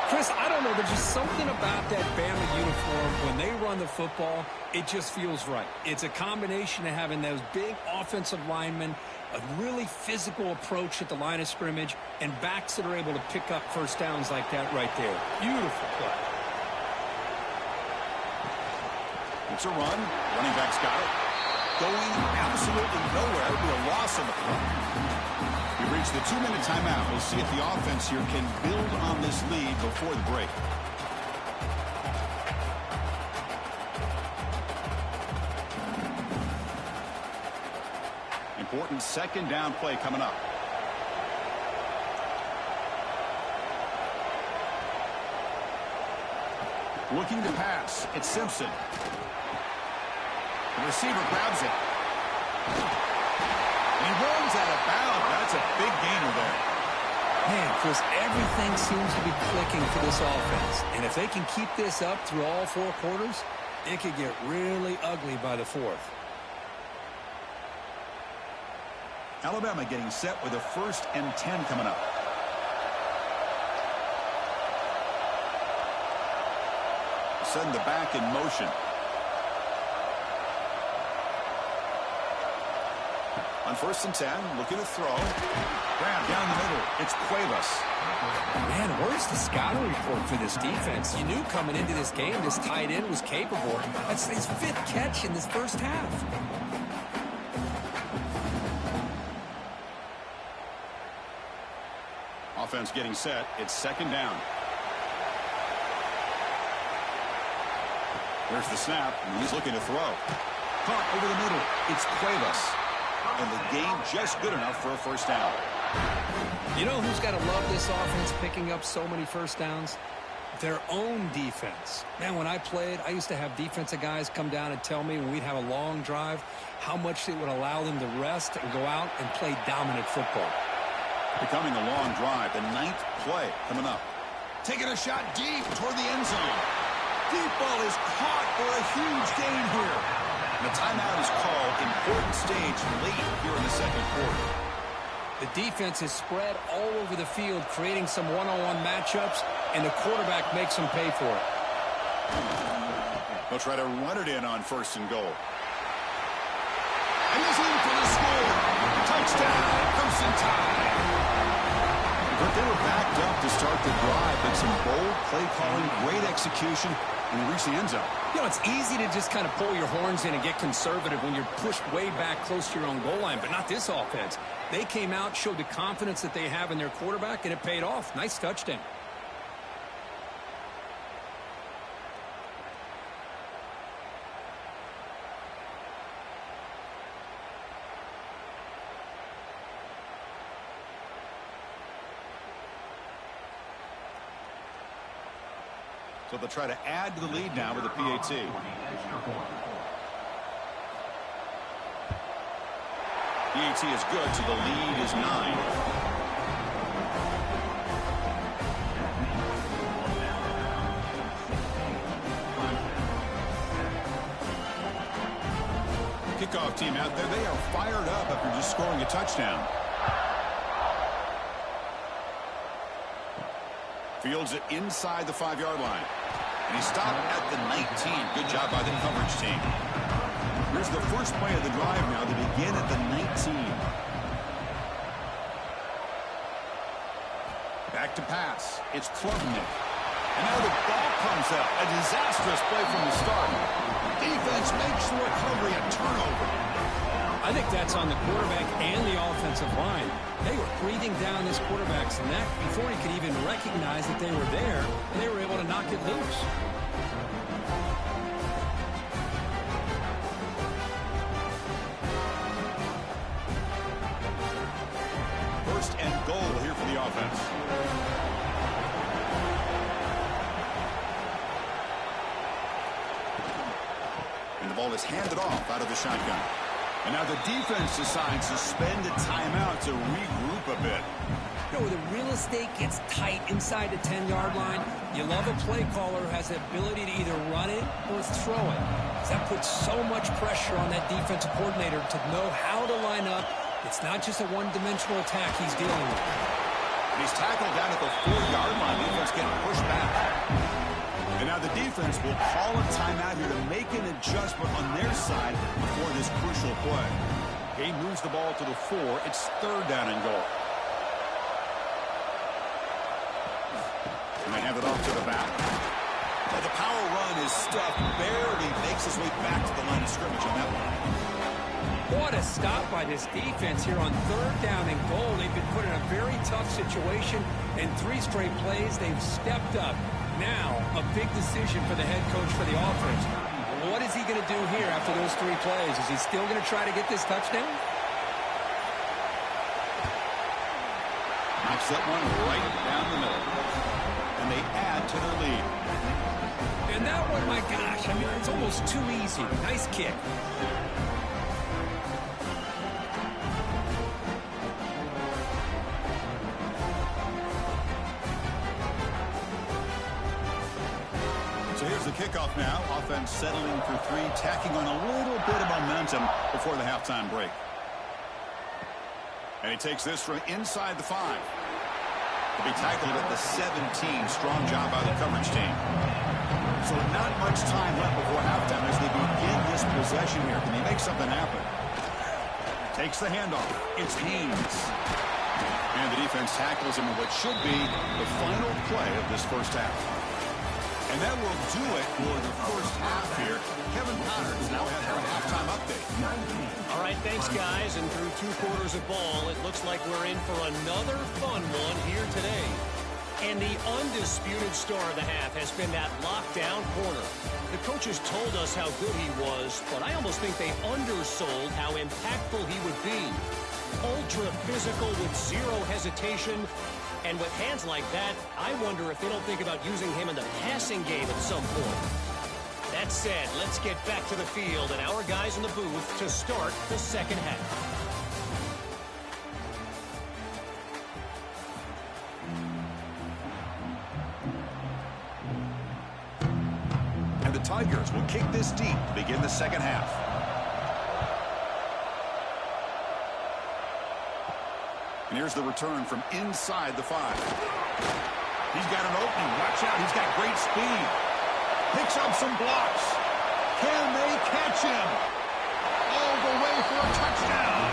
Chris, I don't know. There's just something about that Bama uniform. When they run the football, it just feels right. It's a combination of having those big offensive linemen, a really physical approach at the line of scrimmage, and backs that are able to pick up first downs like that right there. Beautiful play. It's a run. Running back's got it. Going absolutely nowhere. It'll be a loss on the play. We reach the 2-minute timeout. We'll see if the offense here can build on this lead before the break. Important second down play coming up. Looking to pass. It's Simpson. The receiver grabs it. He runs out of bounds. That's a big gainer there. Man, Chris, everything seems to be clicking for this offense. And if they can keep this up through all four quarters, it could get really ugly by the fourth. Alabama getting set with a 1st and 10 coming up. Send the back in motion. On 1st and 10, looking to throw. Grab down the middle. It's Cuevas. Man, where's the scouting report for this defense? You knew coming into this game this tight end was capable. That's his 5th catch in this first half. Offense getting set. It's second down. There's the snap. And he's looking to throw. Caught over the middle. It's Cuevas. And the game just good enough for a first down. You know who's got to love this offense picking up so many first downs? Their own defense. Man, when I played, I used to have defensive guys come down and tell me when we'd have a long drive how much it would allow them to rest and go out and play dominant football. Becoming a long drive, the 9th play coming up. Taking a shot deep toward the end zone. Deep ball is caught for a huge gain here. And the timeout is called. Important stage late here in the second quarter. The defense is spread all over the field, creating some one-on-one matchups, and the quarterback makes them pay for it. They'll try to run it in on 1st and goal. And he's in for the score. Touchdown, Clemson Tide. But they were backed up to start the drive, but some bold play calling, great execution, and they reach the end zone. You know, it's easy to just kind of pull your horns in and get conservative when you're pushed way back close to your own goal line, but not this offense. They came out, showed the confidence that they have in their quarterback, and it paid off. Nice touchdown. So they'll try to add to the lead now with the PAT. PAT is good, so the lead is 9. Kickoff team out there, they are fired up after just scoring a touchdown. Fields it inside the 5-yard line. And he stopped at the 19. Good job by the coverage team. Here's the first play of the drive now. They begin at the 19. Back to pass. It's Klubnik. And now the ball comes out. A disastrous play from the start. Defense makes the recovery a turnover. I think that's on the quarterback and the offensive line. They were breathing down this quarterback's neck before he could even recognize that they were there, and they were able to knock it loose. First and goal here for the offense. And the ball is handed off out of the shotgun. And now the defense decides to spend a timeout to regroup a bit. You know, where the real estate gets tight inside the 10-yard line, you love a play caller who has the ability to either run it or throw it. That puts so much pressure on that defensive coordinator to know how to line up. It's not just a one-dimensional attack he's dealing with. And he's tackled down at the 4-yard line. Defense getting pushed back. And now the defense will call a timeout here to make an adjustment on their side before this crucial play. He moves the ball to the 4. It's 3rd down and goal. And they have it off to the back. Well, the power run is stuffed. Barely makes his way back to the line of scrimmage on that one. What a stop by this defense here on 3rd down and goal. They've been put in a very tough situation. In 3 straight plays, they've stepped up. Now, a big decision for the head coach for the offense. What is he going to do here after those 3 plays? Is he still going to try to get this touchdown? Knocks that one right down the middle. And they add to their lead. And that one, my gosh, I mean, it's almost too easy. Nice kick. The kickoff now. Offense settling for 3, tacking on a little bit of momentum before the halftime break. And he takes this from inside the 5. He'll be tackled at the 17. Strong job by the coverage team. So not much time left before halftime as they begin this possession here. Can he make something happen? Takes the handoff. It's Haynes. And the defense tackles him in what should be the final play of this first half. And that will do it for the first half here. Kevin Connors now has our halftime update. All right, thanks, guys. And through 2 quarters of ball, it looks like we're in for another fun one here today. And the undisputed star of the half has been that lockdown corner. The coaches told us how good he was, but I almost think they undersold how impactful he would be. Ultra physical with 0 hesitation. And with hands like that, I wonder if they don't think about using him in the passing game at some point. That said, let's get back to the field and our guys in the booth to start the second half. And the Tigers will kick this deep to begin the second half. And here's the return from inside the 5. He's got an opening. Watch out. He's got great speed. Picks up some blocks. Can they catch him? All the way for a touchdown.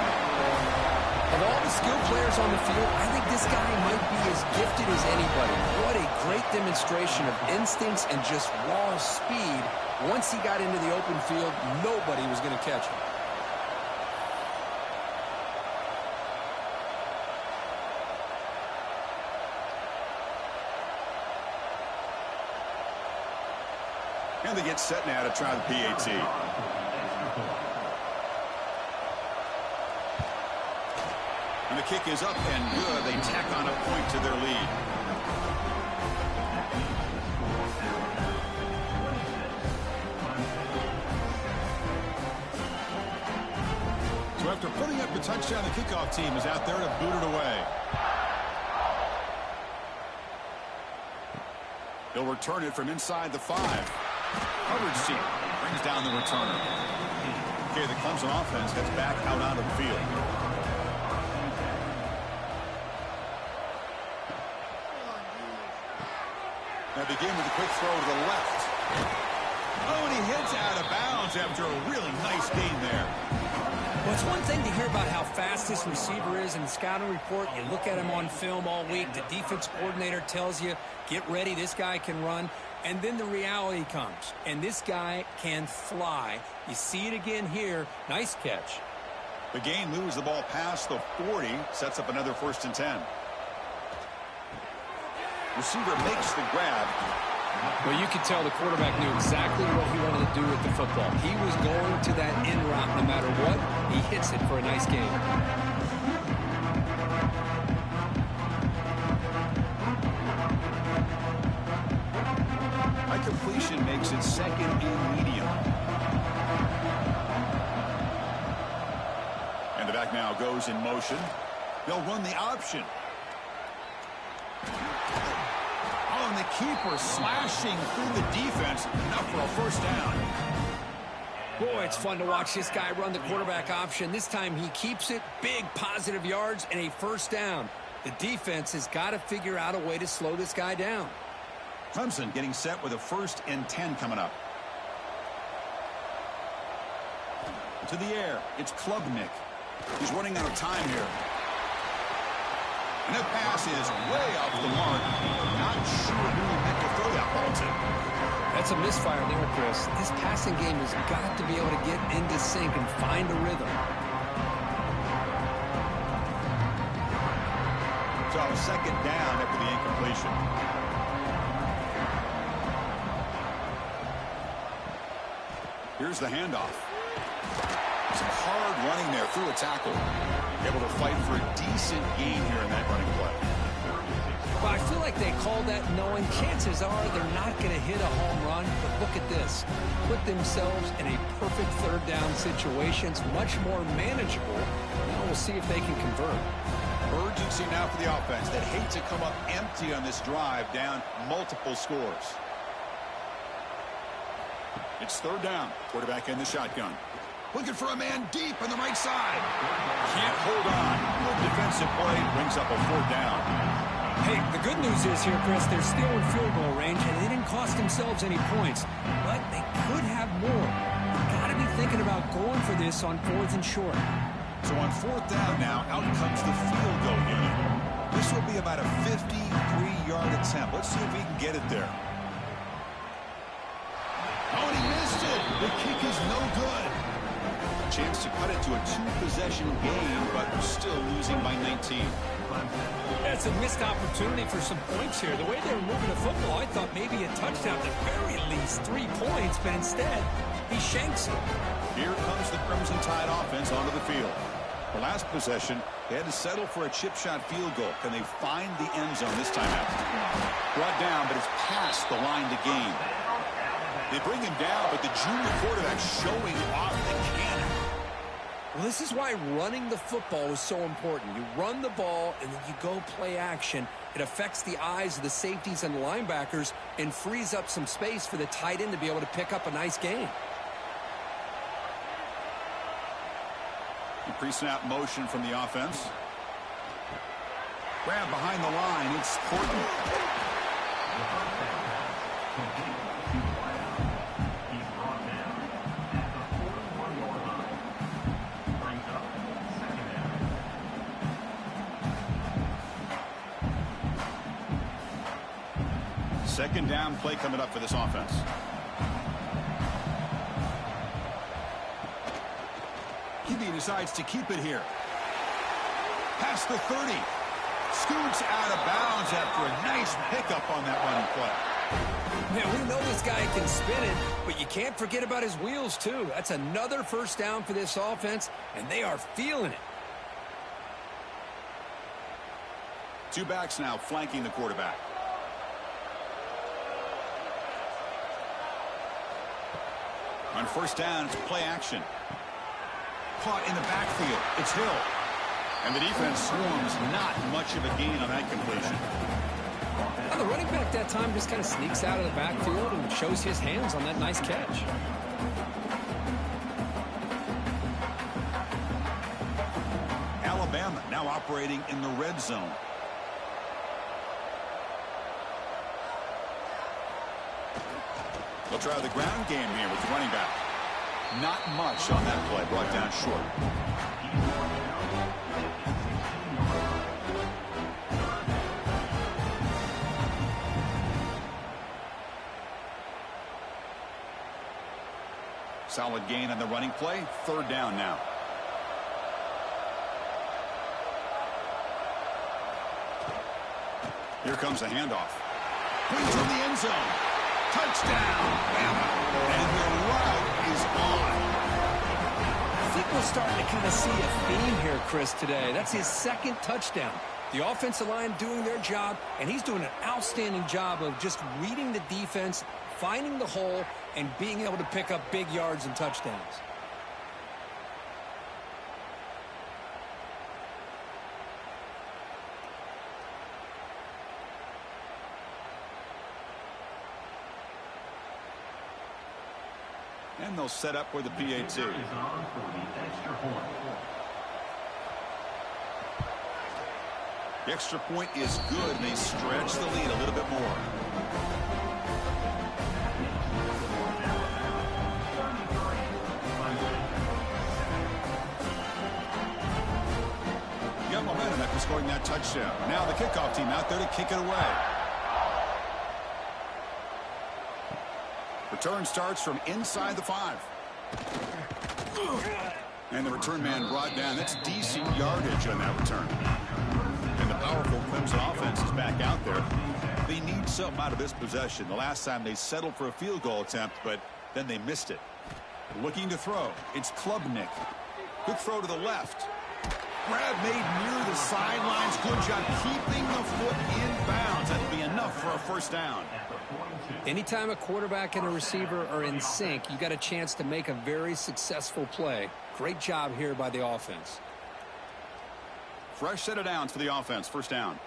Of all the skilled players on the field, I think this guy might be as gifted as anybody. What a great demonstration of instincts and just raw speed. Once he got into the open field, nobody was going to catch him. And they get set now to try the PAT. And the kick is up and good. They tack on a point to their lead. So after putting up the touchdown, the kickoff team is out there to boot it away. They'll return it from inside the 5. Coverage team brings down the returner. Okay, the Clemson offense heads back out onto the field. Now begin with a quick throw to the left. Oh, and he hits out of bounds after a really nice gain there. Well, it's one thing to hear about how fast this receiver is in the scouting report. You look at him on film all week. The defense coordinator tells you, get ready, this guy can run. And then the reality comes, and this guy can fly. You see it again here. Nice catch. The gain moves the ball past the 40, sets up another 1st and 10. Receiver makes the grab. Well, you could tell the quarterback knew exactly what he wanted to do with the football. He was going to that in route no matter what. He hits it for a nice gain. High completion makes it 2nd and medium. And the back now goes in motion. They'll run the option. Oh, and the keeper slashing through the defense. Enough for a 1st down. Boy, it's fun to watch this guy run the quarterback option. This time he keeps it. Big positive yards and a 1st down. The defense has got to figure out a way to slow this guy down. Clemson getting set with a 1st and 10 coming up. To the air. It's Klubnik. He's running out of time here. And that pass is way off the mark. Not sure who he meant to throw that ball to. That's a misfire there, Chris. This passing game has got to be able to get into sync and find a rhythm. So 2nd down after the incompletion. Here's the handoff. Some hard running there through a tackle. Able to fight for a decent gain here in that running play. Well, I feel like they call that knowing chances are they're not going to hit a home run. But look at this. Put themselves in a perfect 3rd down situation. It's much more manageable. Now we'll see if they can convert. Urgency now for the offense that hate to come up empty on this drive, down multiple scores. It's 3rd down. Quarterback in the shotgun. Looking for a man deep on the right side. Can't hold on. Good defensive play brings up a 4th down. Hey, the good news is here, Chris, they're still in field goal range, and they didn't cost themselves any points. But they could have more. You've got to be thinking about going for this on 4th and short. So on 4th down now, out comes the field goal unit. This will be about a 53-yard attempt. Let's see if he can get it there. Oh, and he missed it. The kick is no good. Chance to cut it to a 2-possession game, but still losing by 19. That's a missed opportunity for some points here. The way they were moving the football, I thought maybe a touchdown, at the very least 3 points, but instead, he shanks it. Here comes the Crimson Tide offense onto the field. The last possession, they had to settle for a chip shot field goal. Can they find the end zone this time out? Brought down, but it's past the line to gain. They bring him down, but the junior quarterback showing off the cannon. Well, this is why running the football is so important. You run the ball, and then you go play action. It affects the eyes of the safeties and the linebackers and frees up some space for the tight end to be able to pick up a nice gain. Pre-snap motion from the offense. Grab behind the line. It's Portland. Second down play coming up for this offense. QB decides to keep it here. Past the 30. Scoots out of bounds after a nice pickup on that running play. Yeah, we know this guy can spin it, but you can't forget about his wheels, too. That's another 1st down for this offense, and they are feeling it. 2 backs now flanking the quarterback. On 1st down, it's play action. Caught in the backfield. It's Hill. And the defense swarms. Not much of a gain on that completion. Well, the running back that time just kind of sneaks out of the backfield and shows his hands on that nice catch. Alabama now operating in the red zone. They'll try the ground game here with the running back. Not much on that play. Brought down short. Solid gain on the running play. 3rd down now. Here comes a handoff. Brings in the end zone. Touchdown, Bama. And their route is on. I think we're starting to kind of see a theme here, Chris, today. That's his second touchdown. The offensive line doing their job, and he's doing an outstanding job of just reading the defense, finding the hole, and being able to pick up big yards and touchdowns. And they'll set up for the PAT. The extra point is good, and they stretch the lead a little bit more. Got momentum after scoring that touchdown. Now the kickoff team out there to kick it away. Return starts from inside the 5. And the return man brought down. That's decent yardage on that return. And the powerful Clemson offense is back out there. They need something out of this possession. The last time they settled for a field goal attempt, but then they missed it. Looking to throw. It's Klubnik. Good throw to the left. Grab made near the sidelines. Good job keeping the foot in bounds. That'll be enough for a first down. Anytime a quarterback and a receiver are in sync, you got a chance to make a very successful play. Great job here by the offense. Fresh set of downs for the offense. First down.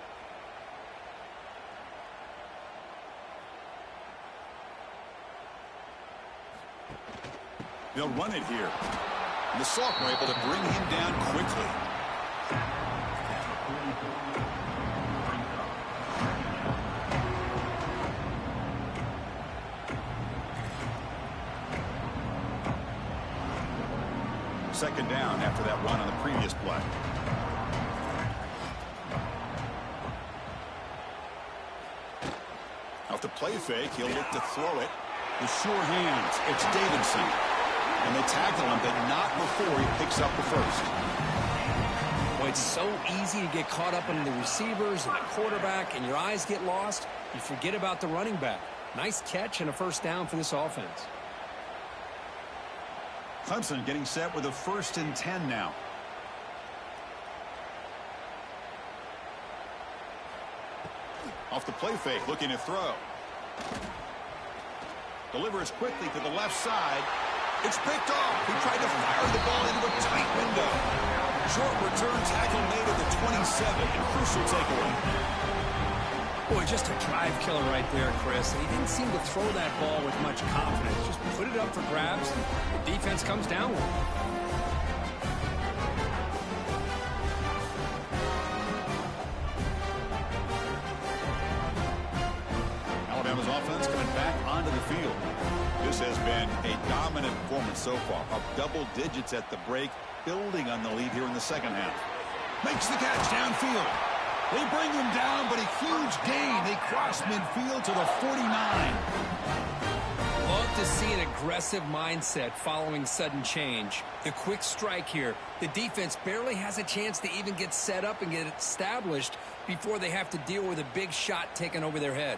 They'll run it here. And the sophomore able to bring him down quickly. Second down after that run on the previous play. Off the play fake, he'll look to throw it. The sure hands, it's Davidson. And they tackle him, but not before he picks up the first. Well, it's so easy to get caught up in the receivers and the quarterback, and your eyes get lost. You forget about the running back. Nice catch and a first down for this offense. Clemson getting set with a 1st and 10 now. Off the play fake, looking to throw. Delivers quickly to the left side. It's picked off. He tried to fire the ball into a tight window. Short return tackle made at the 27. And crucial takeaway. Boy, just a drive killer right there, Chris. And he didn't seem to throw that ball with much confidence. Just put it up for grabs, and the defense comes down with it. Alabama's offense coming back onto the field. This has been a dominant performance so far. Up double digits at the break, building on the lead here in the second half. Makes the catch downfield. They bring him down, but a huge gain. They cross midfield to the 49. Love to see an aggressive mindset following sudden change. The quick strike here. The defense barely has a chance to even get set up and get established before they have to deal with a big shot taken over their head.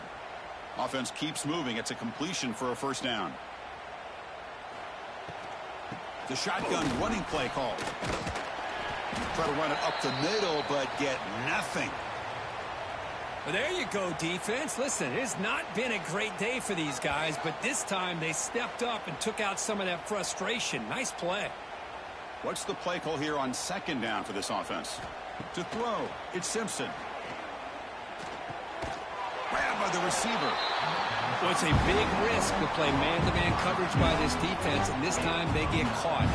Offense keeps moving. It's a completion for a first down. The shotgun running play called. Try to run it up the middle, but get nothing. Well, there you go, defense. Listen, it has not been a great day for these guys, but this time they stepped up and took out some of that frustration. Nice play. What's the play call here on second down for this offense? To throw, it's Simpson. Grabbed by the receiver. Well, it's a big risk to play man-to-man coverage by this defense, and this time they get caught.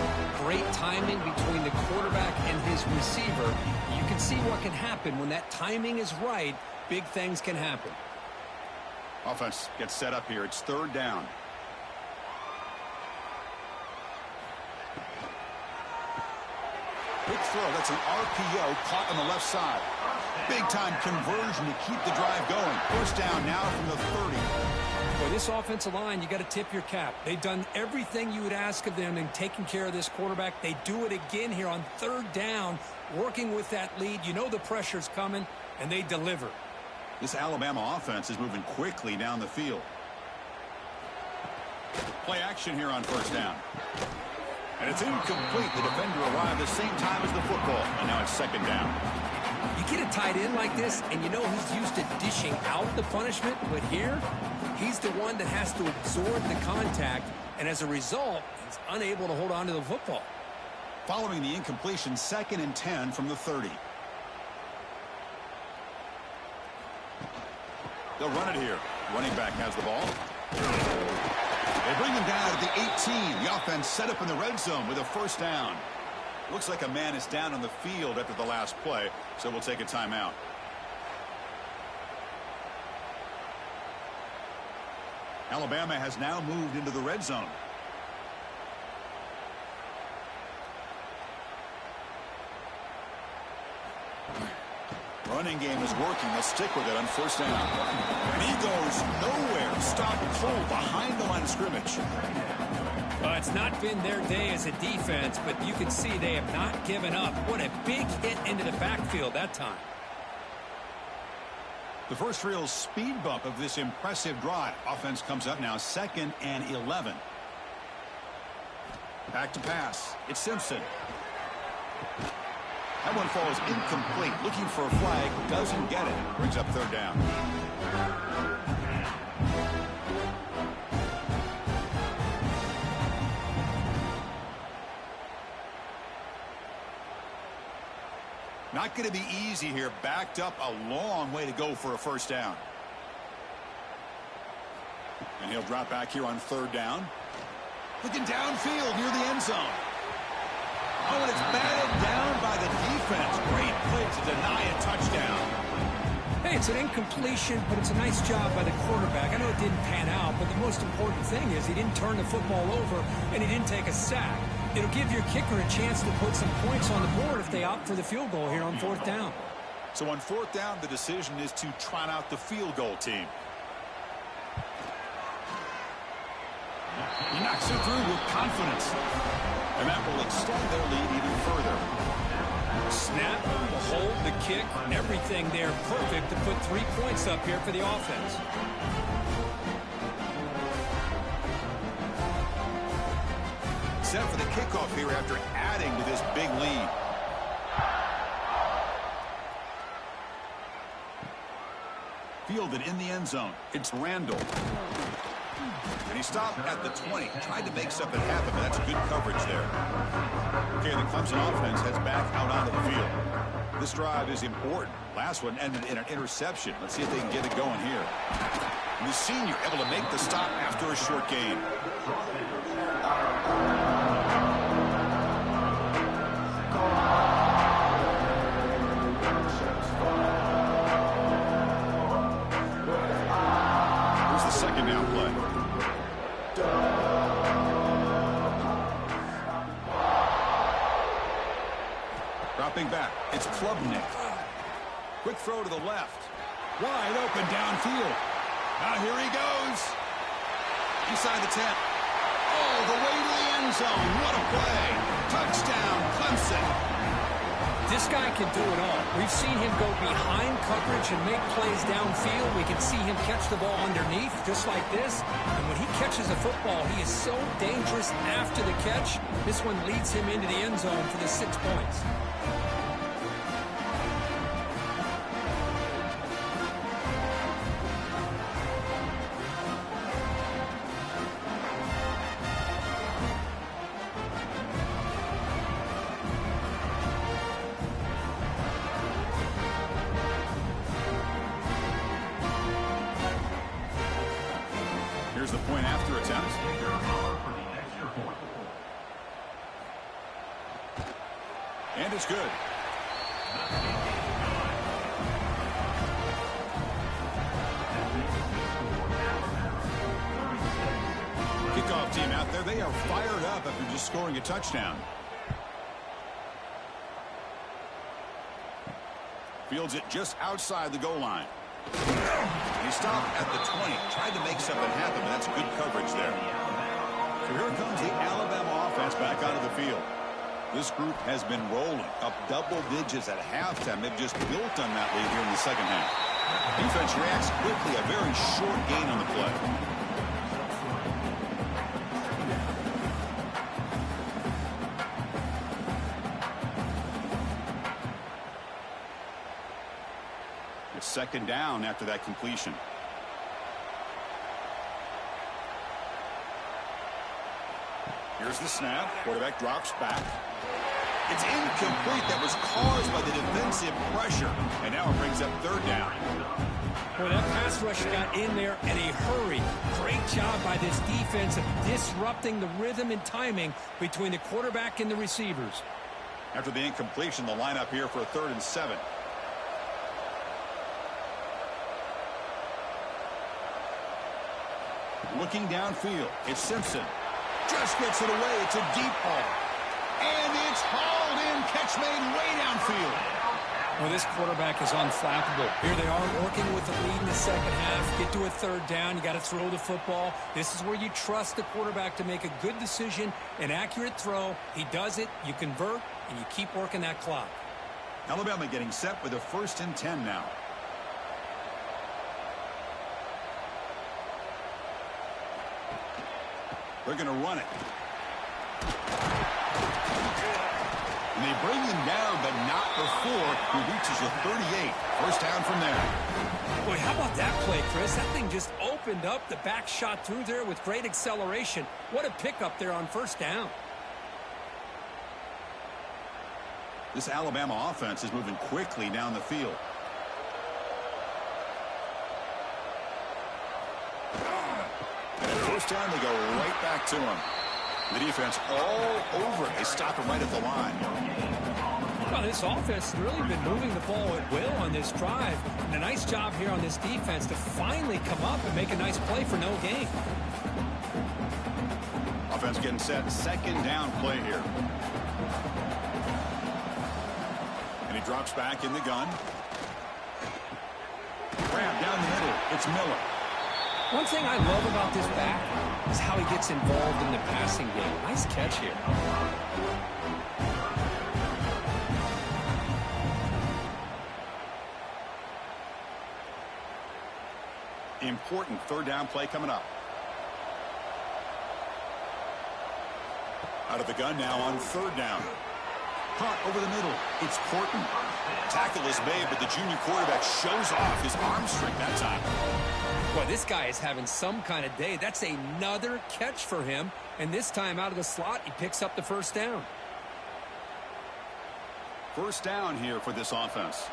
Great timing between the quarterback and his receiver. You can see what can happen when that timing is right. Big things can happen. Offense gets set up here. It's third down. Big throw. That's an RPO caught on the left side. Big-time conversion to keep the drive going. First down now from the 30. Boy, this offensive line, you got to tip your cap. They've done everything you would ask of them in taking care of this quarterback. They do it again here on third down, working with that lead. You know the pressure's coming, and they deliver. This Alabama offense is moving quickly down the field. Play action here on first down. And it's incomplete. The defender arrived the same time as the football. And now it's second down. You get a tight end like this, and you know he's used to dishing out the punishment. But here, he's the one that has to absorb the contact. And as a result, he's unable to hold on to the football. Following the incompletion, 2nd and 10 from the 30. They'll run it here. Running back has the ball. They bring him down at the 18. The offense set up in the red zone with a first down. Looks like a man is down on the field after the last play, so we'll take a timeout. Alabama has now moved into the red zone. Running game is working. Let's stick with it on first down. And he goes nowhere. Stop cold behind the line of scrimmage. Well, it's not been their day as a defense, but you can see they have not given up. What a big hit into the backfield that time. The first real speed bump of this impressive drive. Offense comes up now 2nd and 11. Back to pass. It's Simpson. That one falls incomplete. Looking for a flag. Doesn't get it. Brings up third down. Not going to be easy here. Backed up a long way to go for a first down. And he'll drop back here on third down. Looking downfield near the end zone. Oh, and it's batted down by the defense. Great play to deny a touchdown. Hey, it's an incompletion, but it's a nice job by the quarterback. I know it didn't pan out, but the most important thing is he didn't turn the football over and he didn't take a sack. It'll give your kicker a chance to put some points on the board if they opt for the field goal here on fourth down. So on fourth down, the decision is to trot out the field goal team. He knocks it through with confidence. And that will extend their lead even further. Snap, the hold, the kick, everything there perfect to put 3 points up here for the offense. Set for the kickoff here after adding to this big lead. Fielded in the end zone. It's Randall. And he stopped at the 20. Tried to make something happen, but that's good coverage there. Okay, the Clemson offense heads back out onto the field. This drive is important. Last one ended in an interception. Let's see if they can get it going here. And the senior able to make the stop after a short gain. Here's the second down play. Dropping back. It's Klubnik. Quick throw to the left. Wide open downfield. Now here he goes. Inside the 10. Oh, the way to the end zone. What a play. Touchdown, Clemson. This guy can do it all. We've seen him go behind coverage and make plays downfield. We can see him catch the ball underneath, just like this. And when he catches a football, he is so dangerous after the catch. This one leads him into the end zone for the 6 points. Here's the point after attempt. And it's good. Kickoff team out there. They are fired up after just scoring a touchdown. Fields it just outside the goal line. He stopped at the 20. Tried to make something happen, but that's good coverage there. So here comes the Alabama offense back onto the field. This group has been rolling up double digits at halftime. They've just built on that lead here in the second half. Defense reacts quickly. A very short gain on the play. It's second down after that completion. Here's the snap. Quarterback drops back. It's incomplete. That was caused by the defensive pressure. And now it brings up third down. Well, that pass rush got in there in a hurry. Great job by this defense of disrupting the rhythm and timing between the quarterback and the receivers. After the incompletion, the lineup here for a 3rd and 7. Looking downfield, it's Simpson. Just gets it away. It's a deep ball. And it's hauled in. Catch made way downfield. Well, this quarterback is unflappable. Here they are working with the lead in the second half. Get to a 3rd down. You got to throw the football. This is where you trust the quarterback to make a good decision, an accurate throw. He does it. You convert, and you keep working that clock. Alabama getting set with a 1st and 10 now. They're going to run it. And they bring him down, but not before he reaches the 38. 1st down from there. Boy, how about that play, Chris? That thing just opened up. The back shot through there with great acceleration. What a pickup there on 1st down. This Alabama offense is moving quickly down the field. And at 1st down, they go right back to him. The defense all over it. They stop him right at the line. Well, this offense has really been moving the ball at will on this drive. And a nice job here on this defense to finally come up and make a nice play for no gain. Offense getting set. 2nd down play here. And he drops back in the gun. Grab down the middle. It's Miller. One thing I love about this back is how he gets involved in the passing game. Nice catch here. Important 3rd down play coming up. Out of the gun now on 3rd down. Hunt over the middle. It's Horton. Tackle is made, but the junior quarterback shows off his arm strength that time. Boy, this guy is having some kind of day. That's another catch for him. And this time out of the slot, he picks up the 1st down. 1st down here for this offense.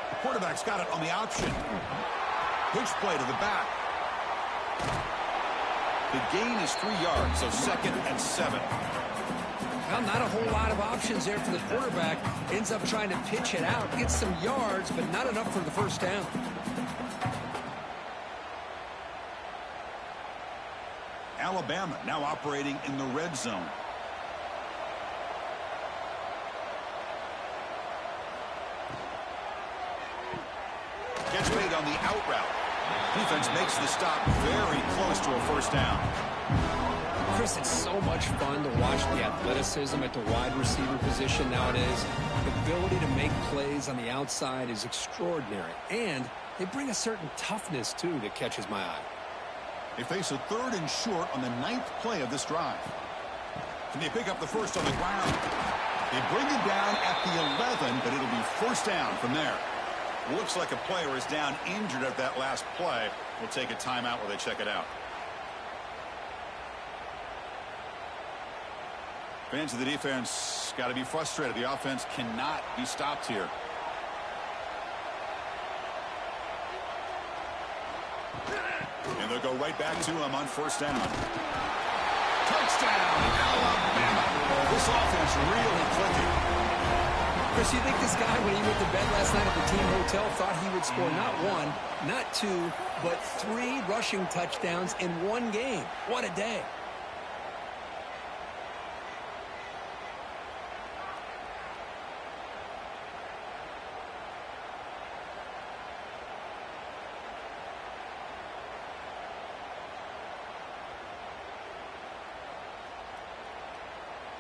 The quarterback's got it on the option. Pitch play to the back. The gain is 3 yards, so 2nd and 7. Well, not a whole lot of options there for the quarterback. Ends up trying to pitch it out. Gets some yards, but not enough for the 1st down. Alabama now operating in the red zone. Gets made on the out route. Defense makes the stop very close to a 1st down. Chris, it's so much fun to watch the athleticism at the wide receiver position nowadays. The ability to make plays on the outside is extraordinary. And they bring a certain toughness, too, that catches my eye. They face a 3rd and short on the 9th play of this drive. Can they pick up the 1st on the ground? They bring it down at the 11, but it'll be 1st down from there. Looks like a player is down injured at that last play. We'll take a timeout while they check it out. Fans of the defense got to be frustrated. The offense cannot be stopped here. And they'll go right back to him on 1st down. Touchdown, Alabama. This offense really clicking. Chris, you think this guy, when he went to bed last night at the team hotel, thought he would score not 1, not 2, but 3 rushing touchdowns in 1 game? What a day.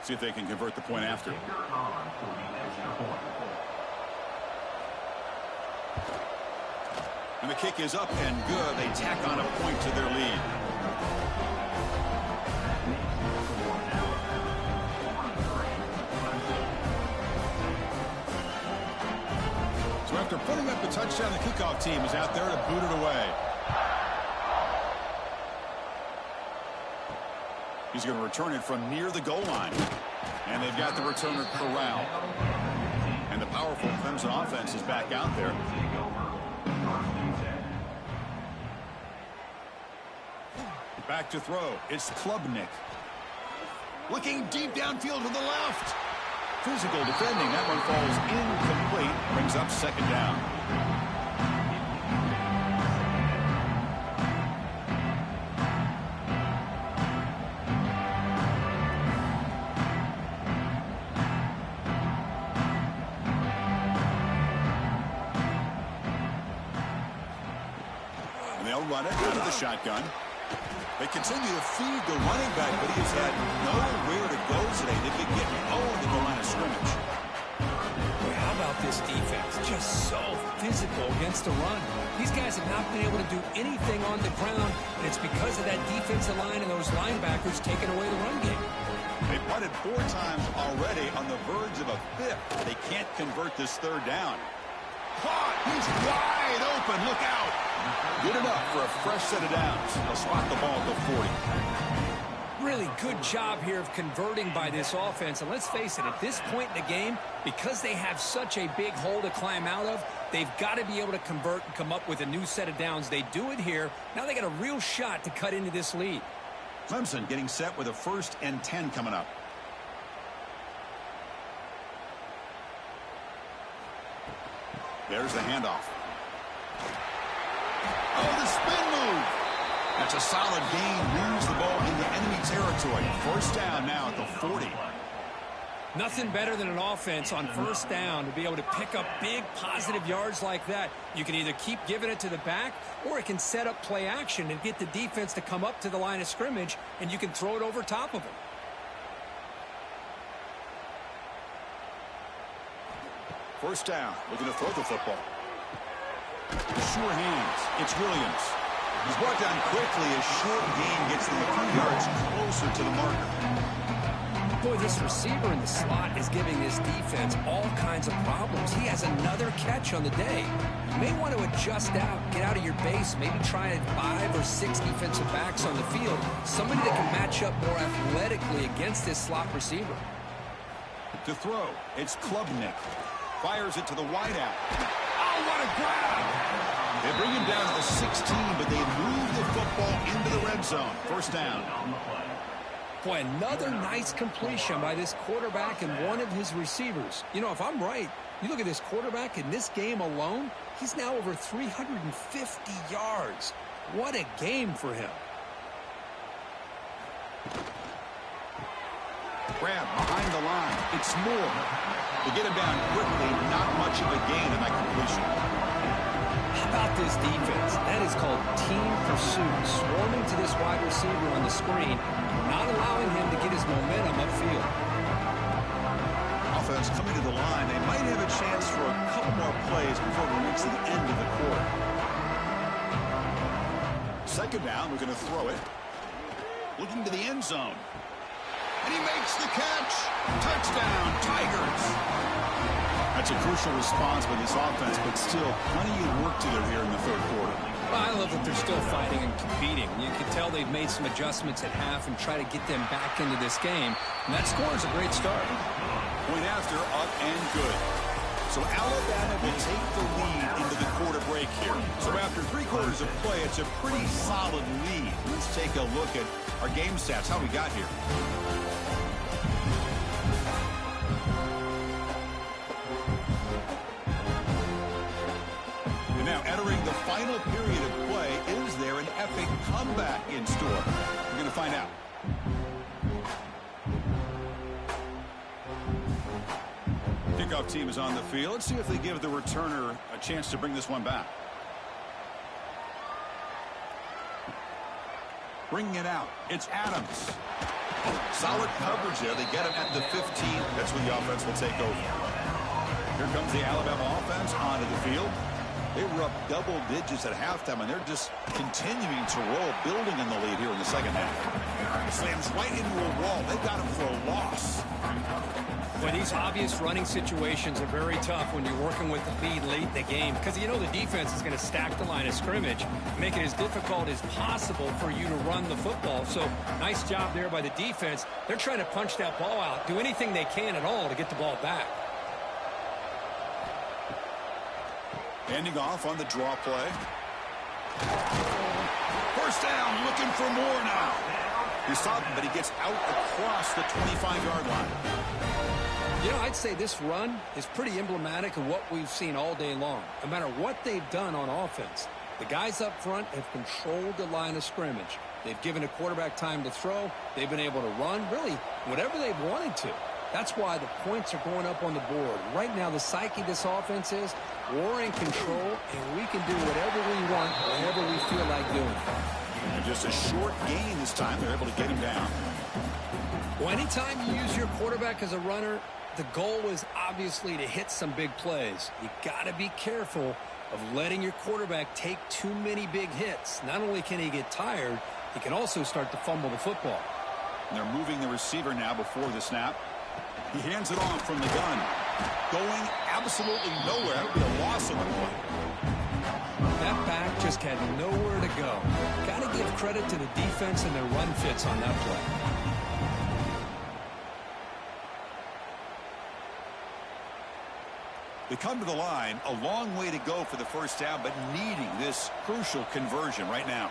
See if they can convert the point after. And the kick is up and good. They tack on a point to their lead. So after putting up the touchdown, the kickoff team is out there to boot it away. He's going to return it from near the goal line. And they've got the returner corralled. And the powerful Clemson offense is back out there. Back to throw. It's Klubnik. Looking deep downfield to the left. Physical defending. That one falls incomplete. Brings up second down. And they'll run it out of the shotgun. They continue to feed the running back, but he has had nowhere to go today. They've been getting owned in the line of scrimmage. Boy, how about this defense? Just so physical against the run. These guys have not been able to do anything on the ground, and it's because of that defensive line and those linebackers taking away the run game. They punted 4 times already, on the verge of a 5th. They can't convert this third down. Caught! He's wide open. Look out! Good enough for a fresh set of downs. They'll spot the ball at the 40. Really good job here of converting by this offense. And let's face it, at this point in the game, because they have such a big hole to climb out of, they've got to be able to convert and come up with a new set of downs. They do it here. Now they got a real shot to cut into this lead. Clemson getting set with a 1st and 10 coming up. There's the handoff. Oh, the spin move. That's a solid gain. Moves the ball into enemy territory. 1st down now at the 40. Nothing better than an offense on 1st down to be able to pick up big positive yards like that. You can either keep giving it to the back, or it can set up play action and get the defense to come up to the line of scrimmage, and you can throw it over top of them. First down, looking to throw the football. Sure hands. It's Williams. He's brought down quickly. A short gain gets them a few yards closer to the marker. Boy, this receiver in the slot is giving this defense all kinds of problems. He has another catch on the day. You may want to adjust out, get out of your base, maybe try 5 or 6 defensive backs on the field. Somebody that can match up more athletically against this slot receiver. To throw, it's Klubnik. Fires it to the wideout. Oh, what a grab! They bring him down to the 16, but they move the football into the red zone. 1st down. Boy, another nice completion by this quarterback and one of his receivers. You know, if I'm right, you look at this quarterback in this game alone, he's now over 350 yards. What a game for him. Grab behind the line. It's Moore. They get him down quickly. Not much of a gain in that completion. How about this defense? That is called team pursuit. Swarming to this wide receiver on the screen, not allowing him to get his momentum upfield. Offense coming to the line. They might have a chance for a couple more plays before we reach the end of the quarter. 2nd down. We're going to throw it. Looking to the end zone. And he makes the catch. Touchdown, Tigers. That's a crucial response by this offense, but still plenty of work to do here in the 3rd quarter. Well, I love that they're still fighting and competing. You can tell they've made some adjustments at half and try to get them back into this game. And that score is a great start. Point after, up and good. So Alabama will take the lead into the quarter break here. So after 3 quarters of play, it's a pretty solid lead. Let's take a look at our game stats, how we got here. And now entering the final period of play, is there an epic comeback in store? We're going to find out. Kickoff team is on the field. Let's see if they give the returner a chance to bring this one back. Bringing it out, it's Adams. Solid coverage there. They get him at the 15. That's where the offense will take over. Here comes the Alabama offense onto the field. They were up double digits at halftime, and they're just continuing to roll, building in the lead here in the second half. Slams right into a wall. They got him for a loss. Well, these obvious running situations are very tough when you're working with the lead late in the game, because you know the defense is going to stack the line of scrimmage, make it as difficult as possible for you to run the football. So nice job there by the defense. They're trying to punch that ball out, do anything they can at all to get the ball back. Handing off on the draw play. First down, looking for more now. He stopped him, but he gets out across the 25-yard line. You know, I'd say this run is pretty emblematic of what we've seen all day long. No matter what they've done on offense, the guys up front have controlled the line of scrimmage. They've given a quarterback time to throw. They've been able to run, really, whatever they've wanted to. That's why the points are going up on the board. Right now, the psyche of this offense is we're in control, and we can do whatever we want, whatever we feel like doing. And just a short gain this time. They're able to get him down. Well, anytime you use your quarterback as a runner, the goal is obviously to hit some big plays. You got to be careful of letting your quarterback take too many big hits. Not only can he get tired, he can also start to fumble the football. And they're moving the receiver now before the snap. He hands it off from the gun. Going absolutely nowhere. That would be a loss of the play. That back just had nowhere to go. Got to give credit to the defense and their run fits on that play. They come to the line, a long way to go for the first down, but needing this crucial conversion right now.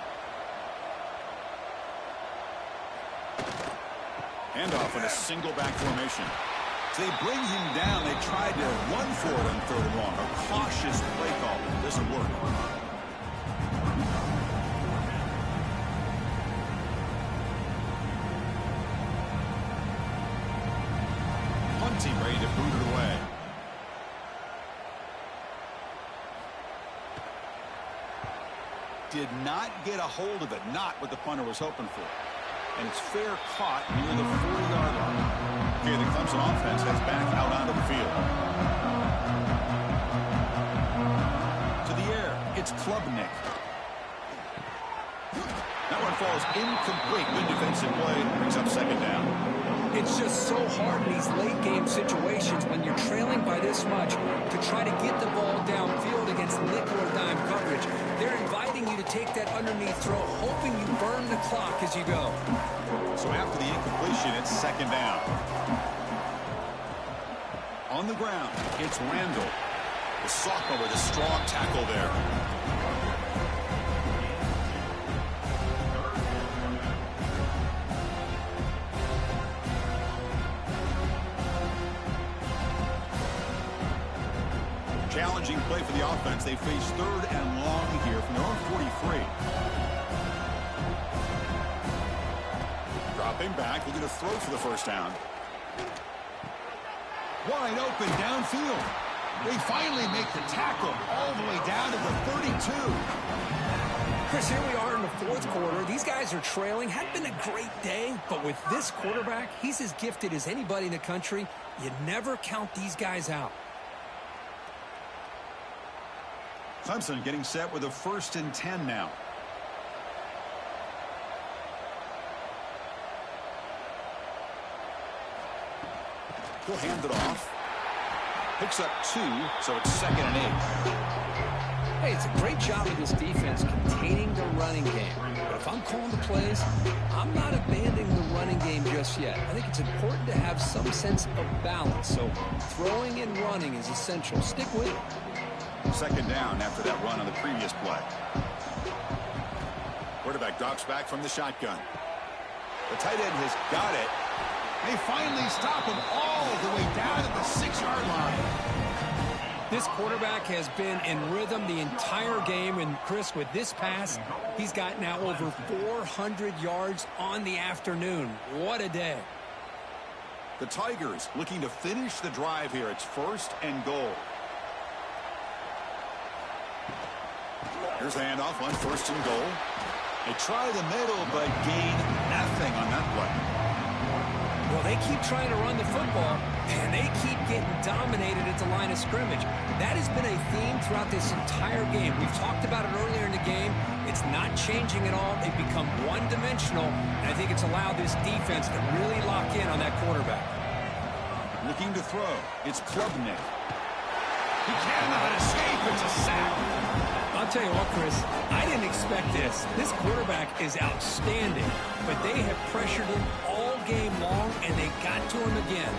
Handoff in a single back formation. So they bring him down. They tried to run for it on third and long. A cautious play call. Doesn't work. Punting ready to boot it away. Did not get a hold of it. Not what the punter was hoping for. And it's fair caught near the 40-yard line. Okay, the Clemson offense heads back out onto the field. To the air, it's Klubnik. That one falls incomplete. Good defensive play. Brings up second down. It's just so hard in these late-game situations when you're trailing by this much to try to get the ball downfield against nickel or dime coverage. They're inviting you to take that underneath throw, hoping you burn the clock as you go. So after the incompletion, it's second down. On the ground, it's Randall. The sophomore with a strong tackle there. Challenging play for the offense. They face third and long here from their own 43. Dropping back, looking to throw for the first down. Wide open downfield. They finally make the tackle all the way down to the 32. Chris, here we are in the fourth quarter. These guys are trailing. Had been a great day, but with this quarterback, he's as gifted as anybody in the country. You never count these guys out. Clemson getting set with a 1st and 10 now. He'll hand it off. Picks up 2, so it's 2nd and 8. Hey, it's a great job of this defense containing the running game. But if I'm calling the plays, I'm not abandoning the running game just yet. I think it's important to have some sense of balance. So throwing and running is essential. Stick with it. Second down after that run on the previous play. Quarterback drops back from the shotgun. The tight end has got it. They finally stop him all the way down to the 6-yard line. This quarterback has been in rhythm the entire game, and Chris, with this pass, he's got now over 400 yards on the afternoon. What a day. The Tigers looking to finish the drive here. It's 1st and goal. Here's the handoff on 1st and goal. They try the middle, but gain nothing on that play. Well, they keep trying to run the football, and they keep getting dominated at the line of scrimmage. That has been a theme throughout this entire game. We've talked about it earlier in the game. It's not changing at all. They've become one-dimensional, and I think it's allowed this defense to really lock in on that quarterback. Looking to throw. It's Klubnik. He cannot escape. It's a sack. I'll tell you what, Chris, I didn't expect this. This quarterback is outstanding, but they have pressured him all game long, and they got to him again.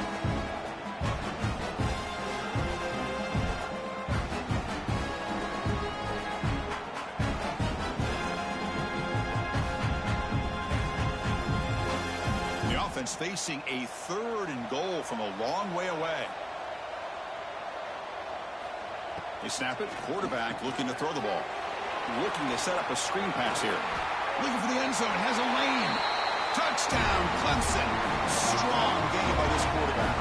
The offense facing a 3rd and goal from a long way away. They snap it. Quarterback looking to throw the ball. Looking to set up a screen pass here. Looking for the end zone. Has a lane. Touchdown, Clemson. Strong game by this quarterback.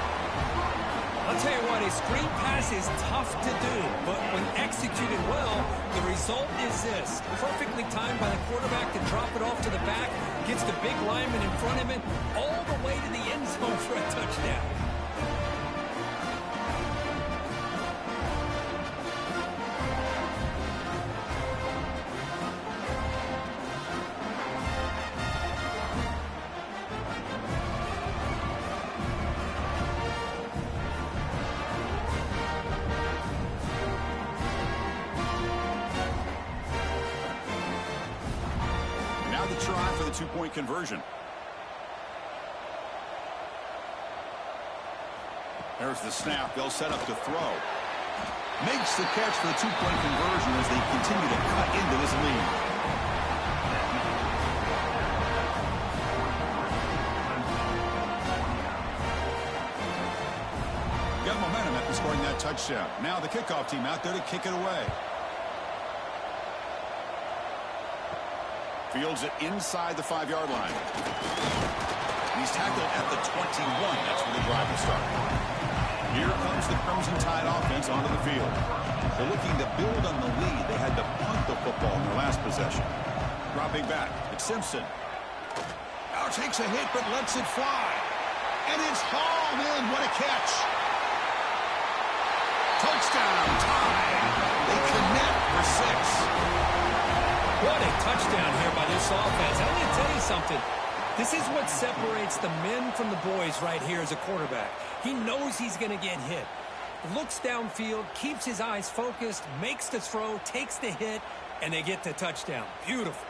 I'll tell you what, a screen pass is tough to do, but when executed well, the result is this. Perfectly timed by the quarterback to drop it off to the back. Gets the big lineman in front of him all the way to the end zone for a touchdown. Try for the 2-point conversion. There's the snap. They'll set up to throw. Makes the catch for the 2-point conversion as they continue to cut into this lead. Got momentum after scoring that touchdown. Now the kickoff team out there to kick it away. Fields it inside the 5-yard line. He's tackled at the 21. That's where the drive will start. Here comes the Crimson Tide offense onto the field. They're looking to build on the lead. They had to punt the football in their last possession. Dropping back. It's Simpson. Now takes a hit but lets it fly. And it's hauled in. What a catch. Touchdown. Tide. They connect for 6. What a touchdown here by this offense. I'm going to tell you something. This is what separates the men from the boys right here as a quarterback. He knows he's going to get hit. Looks downfield, keeps his eyes focused, makes the throw, takes the hit, and they get the touchdown. Beautiful.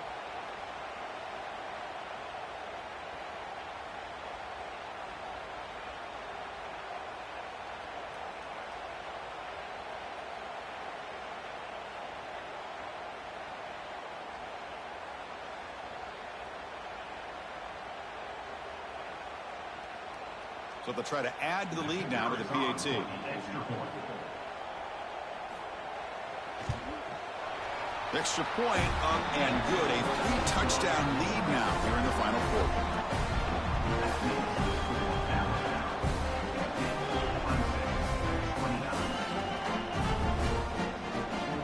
So they'll try to add to the lead now with the PAT. Extra point up and good. A 3-touchdown lead now here in the final quarter.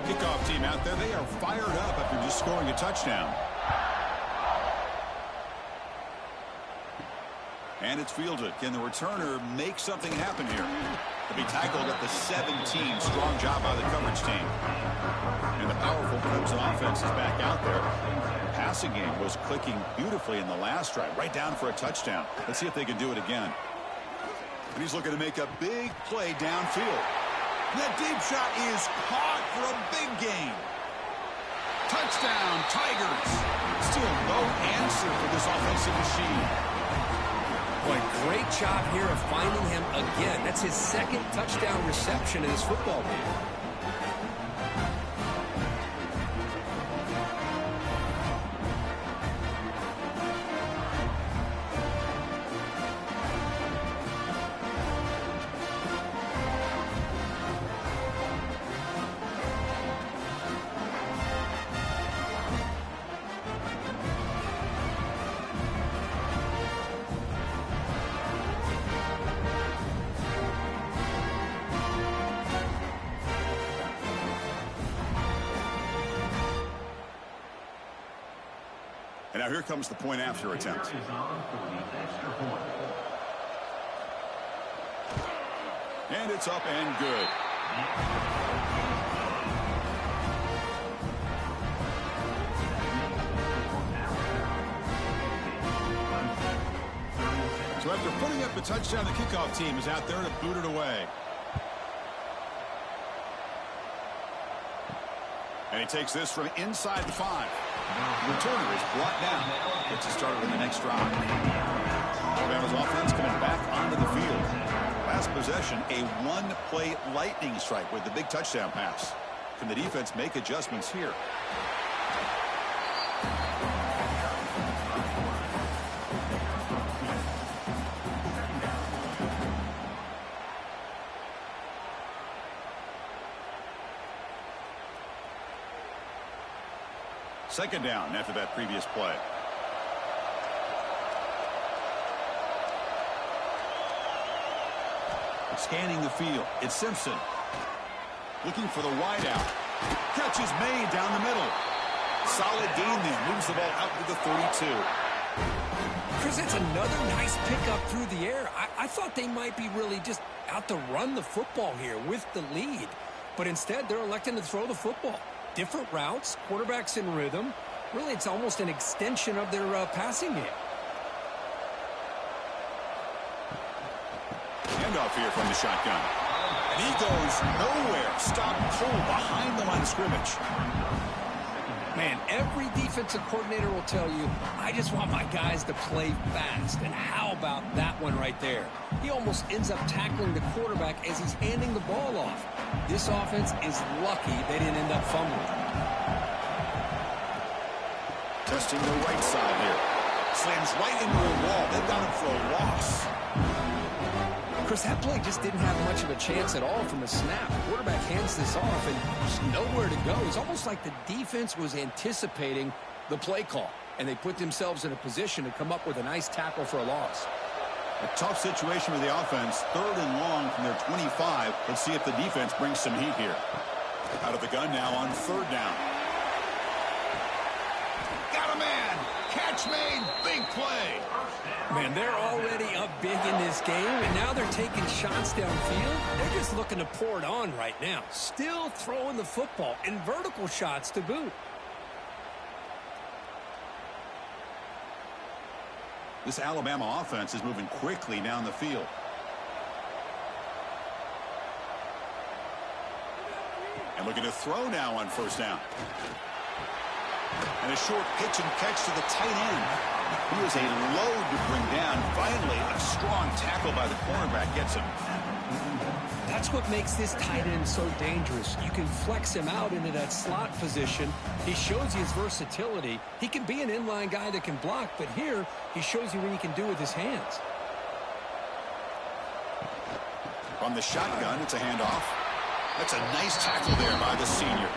Kickoff team out there. They are fired up after just scoring a touchdown. And it's fielded. Can the returner make something happen here? To be tackled at the 17. Strong job by the coverage team. And the powerful Clemson offense is back out there. The passing game was clicking beautifully in the last drive. Right down for a touchdown. Let's see if they can do it again. And he's looking to make a big play downfield. That deep shot is caught for a big gain. Touchdown, Tigers. Still no answer for this offensive machine. Boy, great job here of finding him again. That's his 2nd touchdown reception in this football game. And now here comes the point after attempt. And it's up and good. So after putting up the touchdown, the kickoff team is out there to boot it away. And he takes this from inside the 5. The returner is brought down. Gets it started with the next drive. Alabama's offense coming back onto the field. Last possession, a one-play lightning strike with the big touchdown pass. Can the defense make adjustments here? Second down after that previous play. Scanning the field. It's Simpson. Looking for the wideout. Catch is made down the middle. Solid gain there. Moves the ball out to the 32. Chris, that's another nice pickup through the air. I thought they might be really just out to run the football here with the lead. But instead, they're electing to throw the football. Different routes, quarterbacks in rhythm. Really, it's almost an extension of their passing game. Handoff here from the shotgun. And he goes nowhere. Stop cold behind the line of scrimmage. Man, every defensive coordinator will tell you, I just want my guys to play fast. And how about that one right there? He almost ends up tackling the quarterback as he's handing the ball off. This offense is lucky they didn't end up fumbling. Testing the right side here. Slams right into a wall. They've got him for a loss. Chris, that play just didn't have much of a chance at all from the snap. The quarterback hands this off and there's nowhere to go. It's almost like the defense was anticipating the play call, and they put themselves in a position to come up with a nice tackle for a loss. A tough situation with the offense. 3rd and long from their 25. Let's see if the defense brings some heat here. Out of the gun now on 3rd down. Got a man. Catch made. Big play. Man, they're already up big in this game, and now they're taking shots downfield. They're just looking to pour it on right now. Still throwing the football, and vertical shots to boot. This Alabama offense is moving quickly down the field. And looking to throw now on 1st down. And a short pitch and catch to the tight end. He was a load to bring down. Finally, a strong tackle by the cornerback gets him. That's what makes this tight end so dangerous. You can flex him out into that slot position. He shows you his versatility. He can be an inline guy that can block, but here he shows you what he can do with his hands. From the shotgun, it's a handoff. That's a nice tackle there by the senior.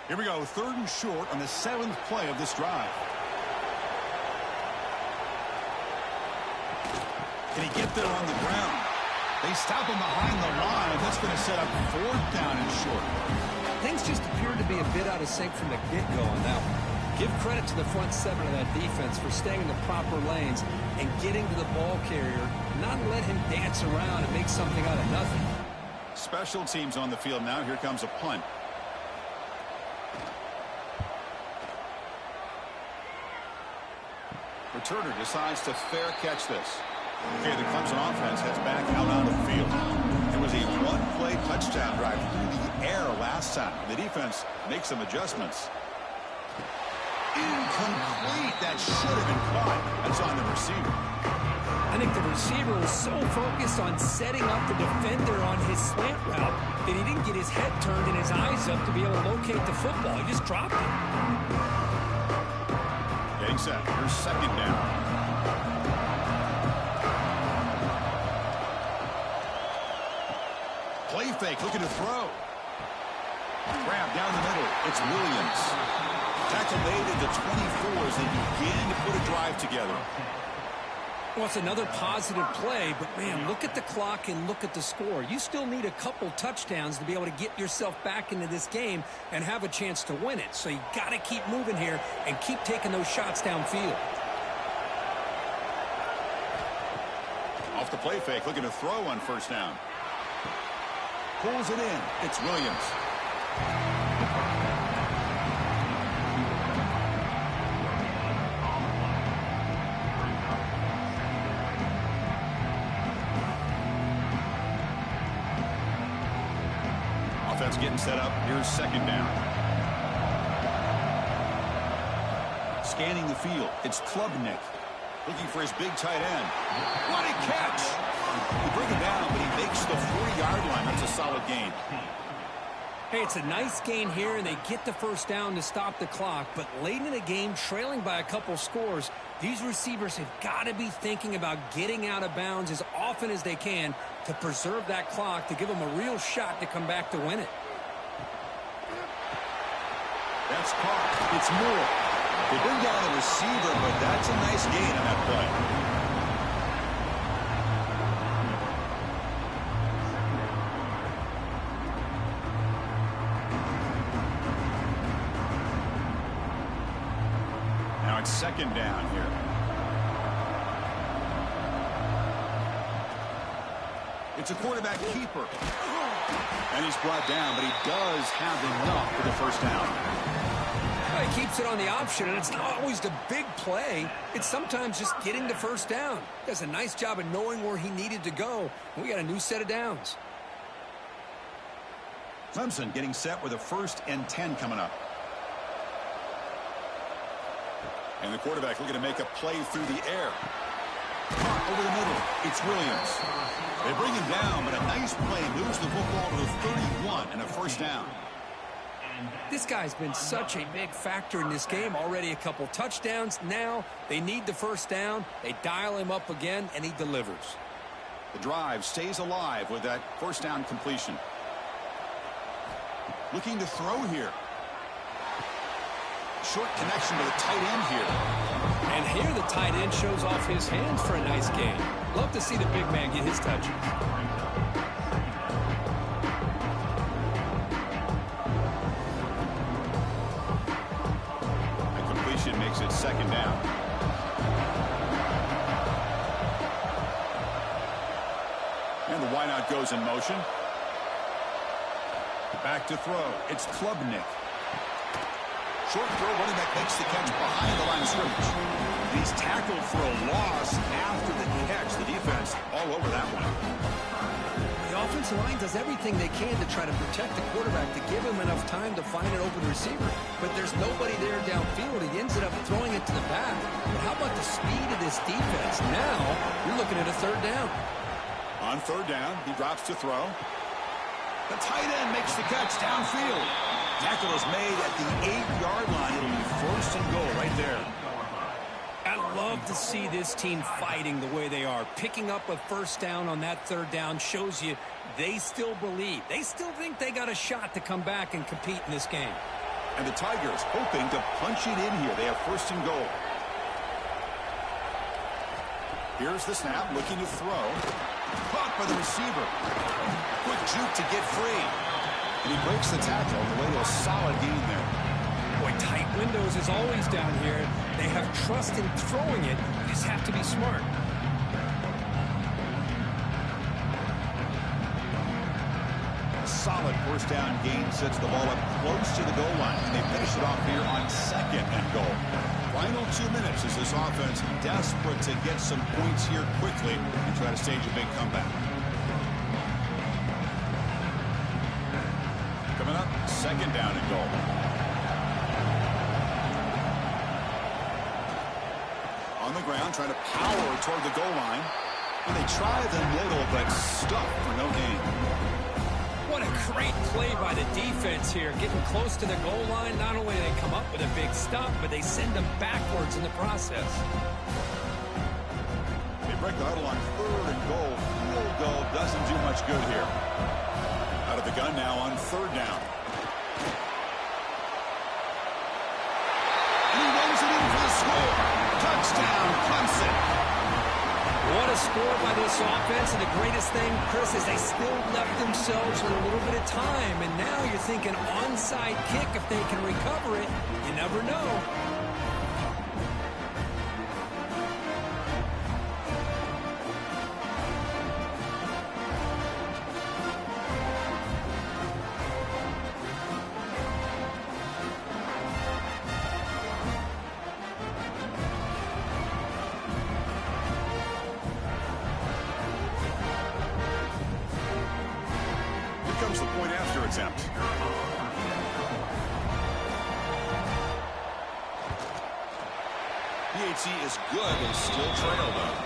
Here we go, 3rd and short on the 7th play of this drive. Can he get there on the ground? They stop him behind the line. That's going to set up 4th down and short. Things just appeared to be a bit out of sync from the get-go on that one. Give credit to the front 7 of that defense for staying in the proper lanes and getting to the ball carrier, not let him dance around and make something out of nothing. Special teams on the field now. Here comes a punt. Returner decides to fair catch this. Okay, the Clemson offense heads back out on the field. It was a one-play touchdown drive through the air last time. The defense makes some adjustments. Incomplete. That should have been caught. That's on the receiver. I think the receiver was so focused on setting up the defender on his slant route that he didn't get his head turned and his eyes up to be able to locate the football. He just dropped it. Getting set. Here's 2nd down. Play fake, looking to throw. Grab down the middle. It's Williams. Tackle made at the 24 as they begin to put a drive together. Well, it's another positive play, but, man, look at the clock and look at the score. You still need a couple touchdowns to be able to get yourself back into this game and have a chance to win it. So you got to keep moving here and keep taking those shots downfield. Off the play fake, looking to throw on first down. Pulls it in. It's Williams. Offense getting set up. Here's second down. Scanning the field. It's Klubnik. Looking for his big tight end. What a catch! They bring him down, but he makes the 40-yard line. That's a solid gain. Hey, it's a nice gain here, and they get the first down to stop the clock. But late in the game, trailing by a couple scores, these receivers have got to be thinking about getting out of bounds as often as they can to preserve that clock, to give them a real shot to come back to win it. That's caught. It's Moore. They bring down the receiver, but that's a nice gain on that play. Now it's second down here. It's a quarterback keeper. And he's brought down, but he does have enough for the first down. He keeps it on the option, and it's not always the big play. It's sometimes just getting the first down. He does a nice job of knowing where he needed to go. We got a new set of downs. Clemson getting set with a 1st and 10 coming up. And the quarterback looking to make a play through the air. Over the middle, it's Williams. They bring him down, but a nice play moves the football to the 31 and a first down. This guy's been such a big factor in this game. Already a couple touchdowns. Now they need the first down. They dial him up again, and he delivers. The drive stays alive with that first down completion. Looking to throw here. Short connection to the tight end here. And here the tight end shows off his hands for a nice gain. Love to see the big man get his touches. Makes it second down. And the wideout goes in motion. Back to throw. It's Klubnik. Short throw, running back makes the catch behind the line of scrimmage. He's tackled for a loss after the catch. The defense all over that one. The offensive line does everything they can to try to protect the quarterback, to give him enough time to find an open receiver. But there's nobody there downfield. He ends up throwing it to the back. But how about the speed of this defense? Now you're looking at a third down. On third down, he drops to throw. The tight end makes the catch downfield. Tackle is made at the 8-yard line. It'll be first and goal right there. I love to see this team fighting the way they are. Picking up a first down on that third down shows you they still believe. They still think they got a shot to come back and compete in this game. And the Tigers hoping to punch it in here. They have first and goal. Here's the snap, looking to throw. Caught by the receiver. Quick juke to get free. And he breaks the tackle on the way to a solid gain there. Boy, tight windows is always down here. They have trust in throwing it. You just have to be smart. A solid first down gain sets the ball up close to the goal line. And they finish it off here on second and goal. Final 2 minutes as this offense desperate to get some points here quickly and try to stage a big comeback. Coming up, second down and goal. On the ground, trying to power toward the goal line. And they try the middle, but stuck for no gain. What a great play by the defense here. Getting close to the goal line, not only do they come up with a big stop, but they send them backwards in the process. They break the huddle on third and goal. Field goal doesn't do much good here. Out of the gun now on third down. And he runs it in for the score. Touchdown, Clemson. What a score by this offense, and the greatest thing, Chris, is they still left themselves with a little bit of time, and now you're thinking onside kick if they can recover it. You never know. Comes the point after attempt. PHC is good and still trail though.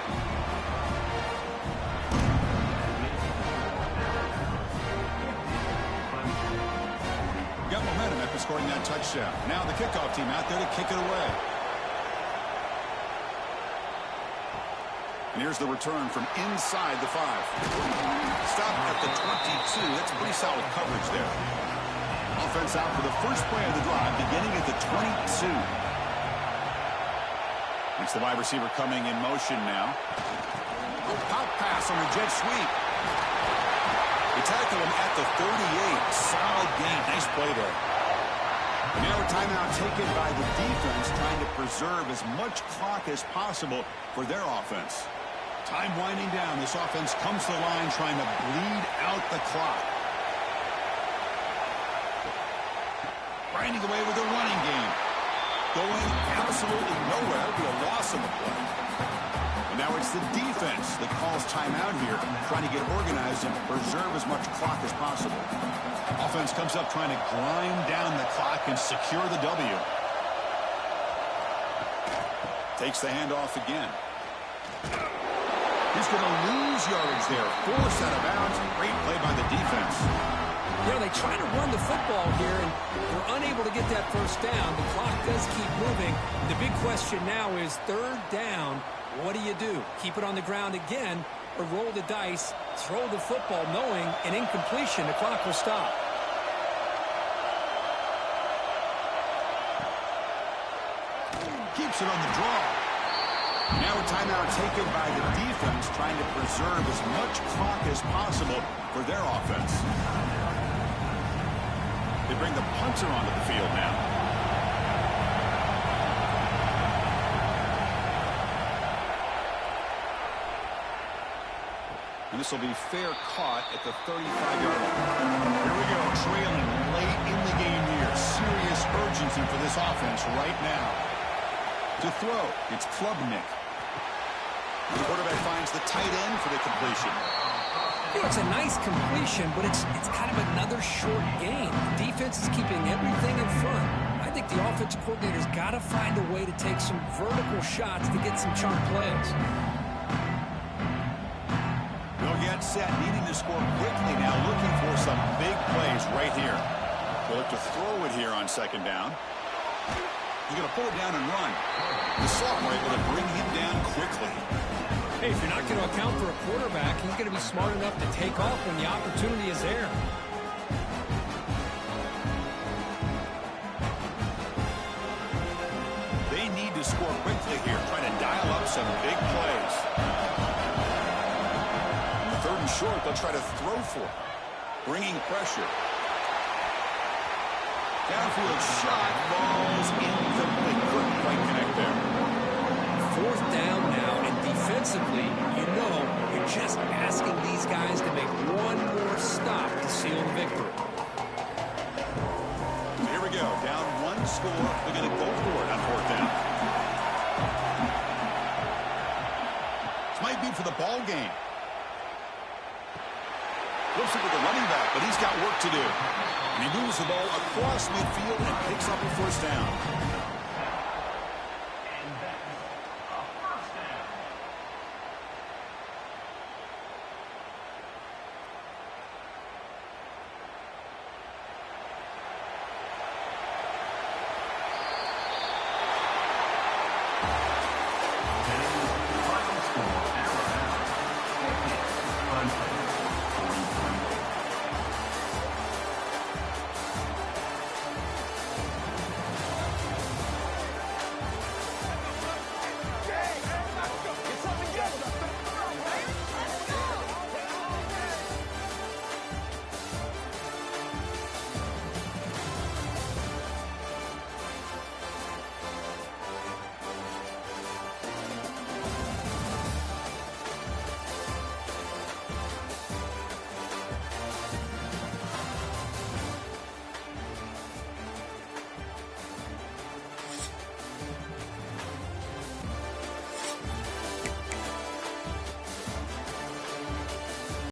Got momentum after scoring that touchdown. Now the kickoff team out there to kick it away. And here's the return from inside the 5. Stop at the 22. That's pretty solid coverage there. Offense out for the first play of the drive, beginning at the 22. It's the wide receiver coming in motion now. Oh, pop pass on the jet sweep. They tackle him at the 38. Solid gain. Nice play there. And now a timeout taken by the defense, trying to preserve as much clock as possible for their offense. Time winding down. This offense comes to the line trying to bleed out the clock. Grinding away with a running game. Going absolutely nowhere. It'll be a loss on the play. And now it's the defense that calls timeout here, trying to get organized and preserve as much clock as possible. Offense comes up trying to grind down the clock and secure the W. Takes the handoff again. He's going to lose yardage there. Forced out of bounds. Great play by the defense. You know, they try to run the football here, and they're unable to get that first down. The clock does keep moving. The big question now is third down. What do you do? Keep it on the ground again, or roll the dice, throw the football, knowing an incompletion, the clock will stop. Keeps it on the draw. Now a timeout taken by the defense, trying to preserve as much clock as possible for their offense. They bring the punter onto the field now. And this will be fair caught at the 35-yard line. Here we go, trailing late in the game here. Serious urgency for this offense right now. To throw, it's Klubnik. The quarterback finds the tight end for the completion. You know, it's a nice completion, but it's kind of another short game. The defense is keeping everything in front. I think the offensive coordinator's got to find a way to take some vertical shots to get some chunk plays. They'll get set, needing to score quickly now, looking for some big plays right here. They'll look to throw it here on second down. He's going to pull it down and run. The sophomore able to bring him down quickly. Hey, if you're not going to account for a quarterback, he's going to be smart enough to take off when the opportunity is there. They need to score quickly here, trying to dial up some big plays. On the third and short, they'll try to throw for it, bringing pressure. Downfield shot, falls incomplete. Couldn't quite connect there. Fourth down now, and defensively, you know, you're just asking these guys to make one more stop to seal the victory. So here we go, down one score. They're going to go for it on fourth down. This might be for the ball game. Flips it to the running back, but he's got work to do. And he moves the ball across midfield and picks up a first down.